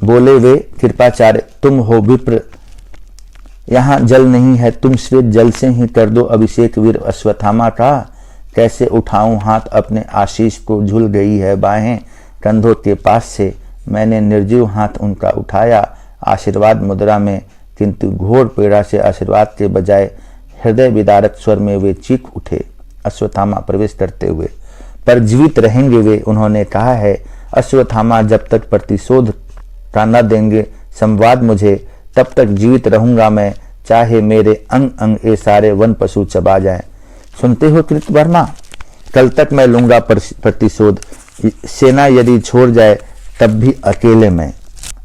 बोले वे, कृपाचार्य तुम हो विप्र, यहाँ जल नहीं है, तुम श्वेत जल से ही कर दो अभिषेक वीर अश्वत्थामा का। कैसे उठाऊं हाथ अपने आशीष को, झूल गई है बाहें कंधों के पास से। मैंने निर्जीव हाथ उनका उठाया आशीर्वाद मुद्रा में, किंतु घोर पीड़ा से आशीर्वाद के बजाय हृदय विदारक स्वर में वे चीख उठे। अश्वत्थामा प्रवेश करते हुए, पर जीवित रहेंगे वे, उन्होंने कहा है। अश्वत्थामा जब तक प्रतिशोध का न देंगे संवाद मुझे, तब तक जीवित रहूंगा मैं, चाहे मेरे अंग अंग ये सारे वन पशु चबा जाएं। सुनते हो कृतवर्मा, कल तक मैं लूंगा प्रतिशोध, सेना यदि छोड़ जाए तब भी अकेले मैं।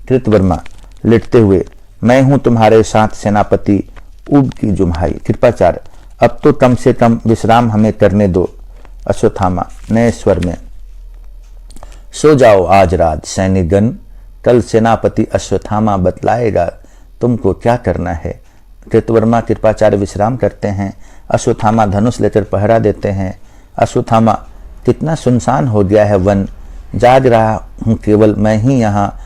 कृतवर्मा लेटते हुए, मैं हूं तुम्हारे साथ सेनापति, ऊब की जुम्हाई। कृपाचार्य, अब तो कम से कम विश्राम हमें करने दो। अश्वत्थामा नए स्वर में, सो जाओ आज रात सैनिकगण, कल सेनापति अश्वत्थामा बतलाएगा तुमको क्या करना है। कृतवर्मा कृपाचार्य विश्राम करते हैं। अश्वत्थामा धनुष लेकर पहरा देते हैं। अश्वत्थामा, कितना सुनसान हो गया है वन, जाग रहा हूँ केवल मैं ही यहाँ।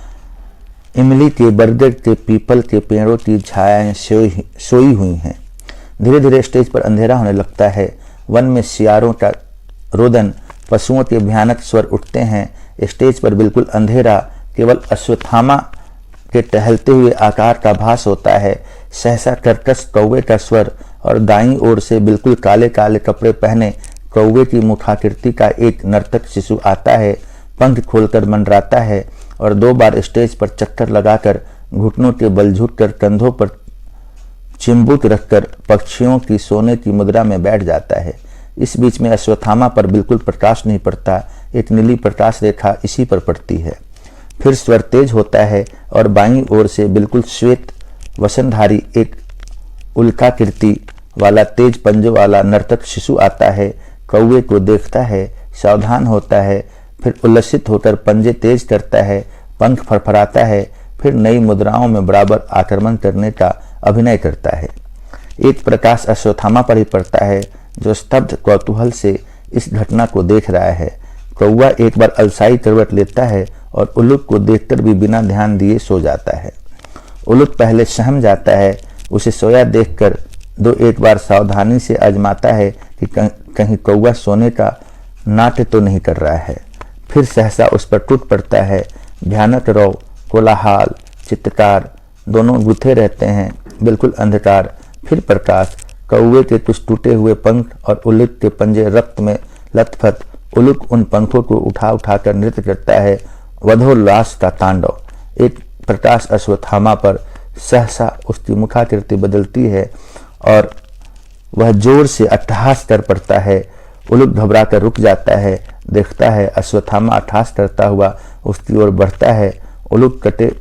इमली के, बरगद के, पीपल के पेड़ों की छायाएं सोई हुई हैं। धीरे धीरे स्टेज पर अंधेरा होने लगता है। वन में सियारों का रोदन, पशुओं के भयानक स्वर उठते हैं। स्टेज पर बिल्कुल अंधेरा, केवल अश्वत्थामा के टहलते हुए आकार का भास होता है। सहसा कर्कश कौवे का स्वर और दाईं ओर से बिल्कुल काले काले कपड़े पहने कौवे की मुखाकृति का एक नर्तक शिशु आता है। पंख खोलकर मंडराता है और दो बार स्टेज पर चक्कर लगाकर घुटनों के बल झुककर कंधों पर चिंबुक रखकर पक्षियों की सोने की मुद्रा में बैठ जाता है। इस बीच में अश्वत्थामा पर बिल्कुल प्रकाश नहीं पड़ता, एक नीली प्रकाश रेखा इसी पर पड़ती है। फिर स्वर तेज होता है और बाईं ओर से बिल्कुल श्वेत वसनधारी एक उल्काकृति वाला तेज पंजों वाला नर्तक शिशु आता है। कौवे को देखता है, सावधान होता है, फिर उल्लसित होकर पंजे तेज करता है, पंख फड़फड़ाता है, फिर नई मुद्राओं में बराबर आक्रमण करने का अभिनय करता है। एक प्रकाश अश्वत्थामा पर ही पड़ता है, जो स्तब्ध कौतूहल से इस घटना को देख रहा है। कौवा एक बार अलसाई करवट लेता है और उल्लू को देखकर भी बिना ध्यान दिए सो जाता है। उल्लू पहले सहम जाता है, उसे सोया देखकर दो एक बार सावधानी से आजमाता है कि कहीं कौवा सोने का नाट्य तो नहीं कर रहा है। फिर सहसा उस पर टूट पड़ता है। भयानक रौ, कोलाहल, चित्कार दोनों गुथे रहते हैं। बिल्कुल अंधकार, फिर प्रकाश। कौवे के कुछ टूटे हुए पंख और उल्लूक के पंजे रक्त में लथपथ। उल्लूक उन पंखों को उठा उठा कर नृत्य करता है, वधोल्लास का तांडव। एक प्रकाश अश्वत्थामा पर सहसा उसकी मुखाकृति बदलती है और वह जोर से अट्टहास कर पड़ता है। उल्लूक घबराकर रुक जाता है, देखता है अश्वत्थामा अट्टहास करता हुआ उसकी ओर बढ़ता है। उल्लूक कटे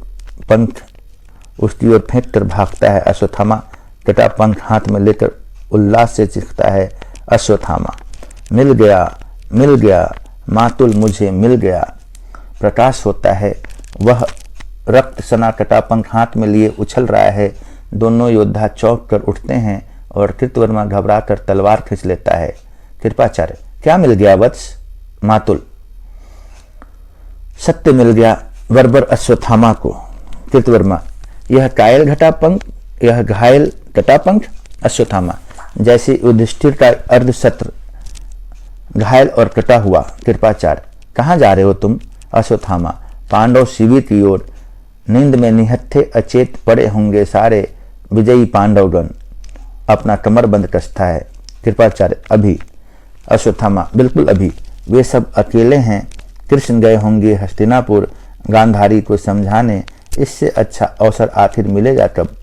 पंख उसकी ओर फेंक कर भागता है। अश्वत्थामा कटा पंख हाथ में लेकर उल्लास से चीखता है, अश्वत्थामा मिल गया, मातुल मुझे मिल गया। प्रकाश होता है, वह रक्त सना कटा पंख हाथ में लिए उछल रहा है। दोनों योद्धा चौंक कर उठते हैं और कृतवर्मा घबरा कर तलवार खींच लेता है। कृपाचार्य, क्या मिल गया वत्स? मातुल, सत्य मिल गया बर्बर अश्वत्थामा को। कृतवर्मा, यह घायल कटापंख? अश्वत्थामा, जैसे युधिष्ठिर का अर्धशस्त्र घायल और कटा हुआ। कृपाचार्य, कहाँ जा रहे हो तुम? अश्वत्थामा, पांडव शिविर की ओर। नींद में निहत्थे अचेत पड़े होंगे सारे विजयी पांडवगण। अपना कमरबंद कसता है। कृपाचार्य, अभी? अश्वत्थामा, बिल्कुल अभी। वे सब अकेले हैं। कृष्ण गए होंगे हस्तिनापुर गांधारी को समझाने। इससे अच्छा अवसर आखिर मिलेगा कब?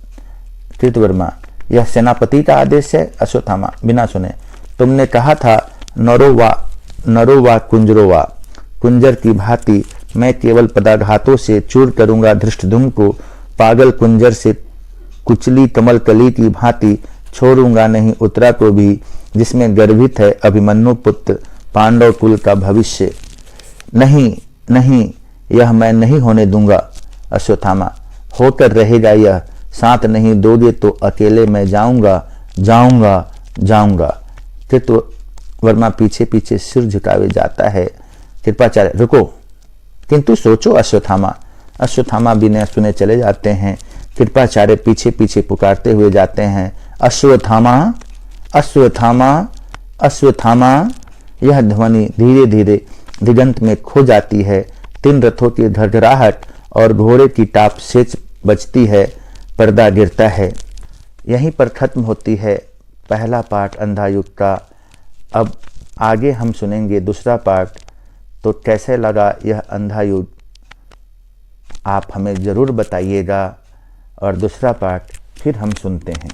कृतवर्मा, यह सेनापति का आदेश है। अश्वत्थामा, बिना सुने। तुमने कहा था नरो वा कुंजरो वा। कुंजर की भांति मैं केवल पदाघातों से चूर करूंगा धृष्टद्युम्न को। पागल कुंजर से कुचली कमल कली की भांति छोड़ूंगा नहीं उत्तरा को भी, जिसमें गर्भित है अभिमन्यु पुत्र पांडव कुल का भविष्य। नहीं, यह मैं नहीं होने दूंगा। अश्वत्थामा, होकर रहेगा यह। साथ नहीं दोगे तो अकेले मैं जाऊंगा। कृतवर्मा पीछे पीछे सिर झुकावे जाता है। कृपाचार्य, रुको, किंतु सोचो अश्वत्थामा। अश्वत्थामा बिना सुने चले जाते हैं। कृपाचार्य पीछे पीछे पुकारते हुए जाते हैं, अश्वत्थामा। यह ध्वनि धीरे धीरे दिगंत में खो जाती है। 3 रथों की घरघराहट और घोड़े की टाप सेच बजती है। पर्दा गिरता है। यहीं पर खत्म होती है पहला पार्ट अंधा युग का। अब आगे हम सुनेंगे दूसरा पार्ट। तो कैसे लगा यह अंधा युग आप हमें ज़रूर बताइएगा और दूसरा पार्ट फिर हम सुनते हैं।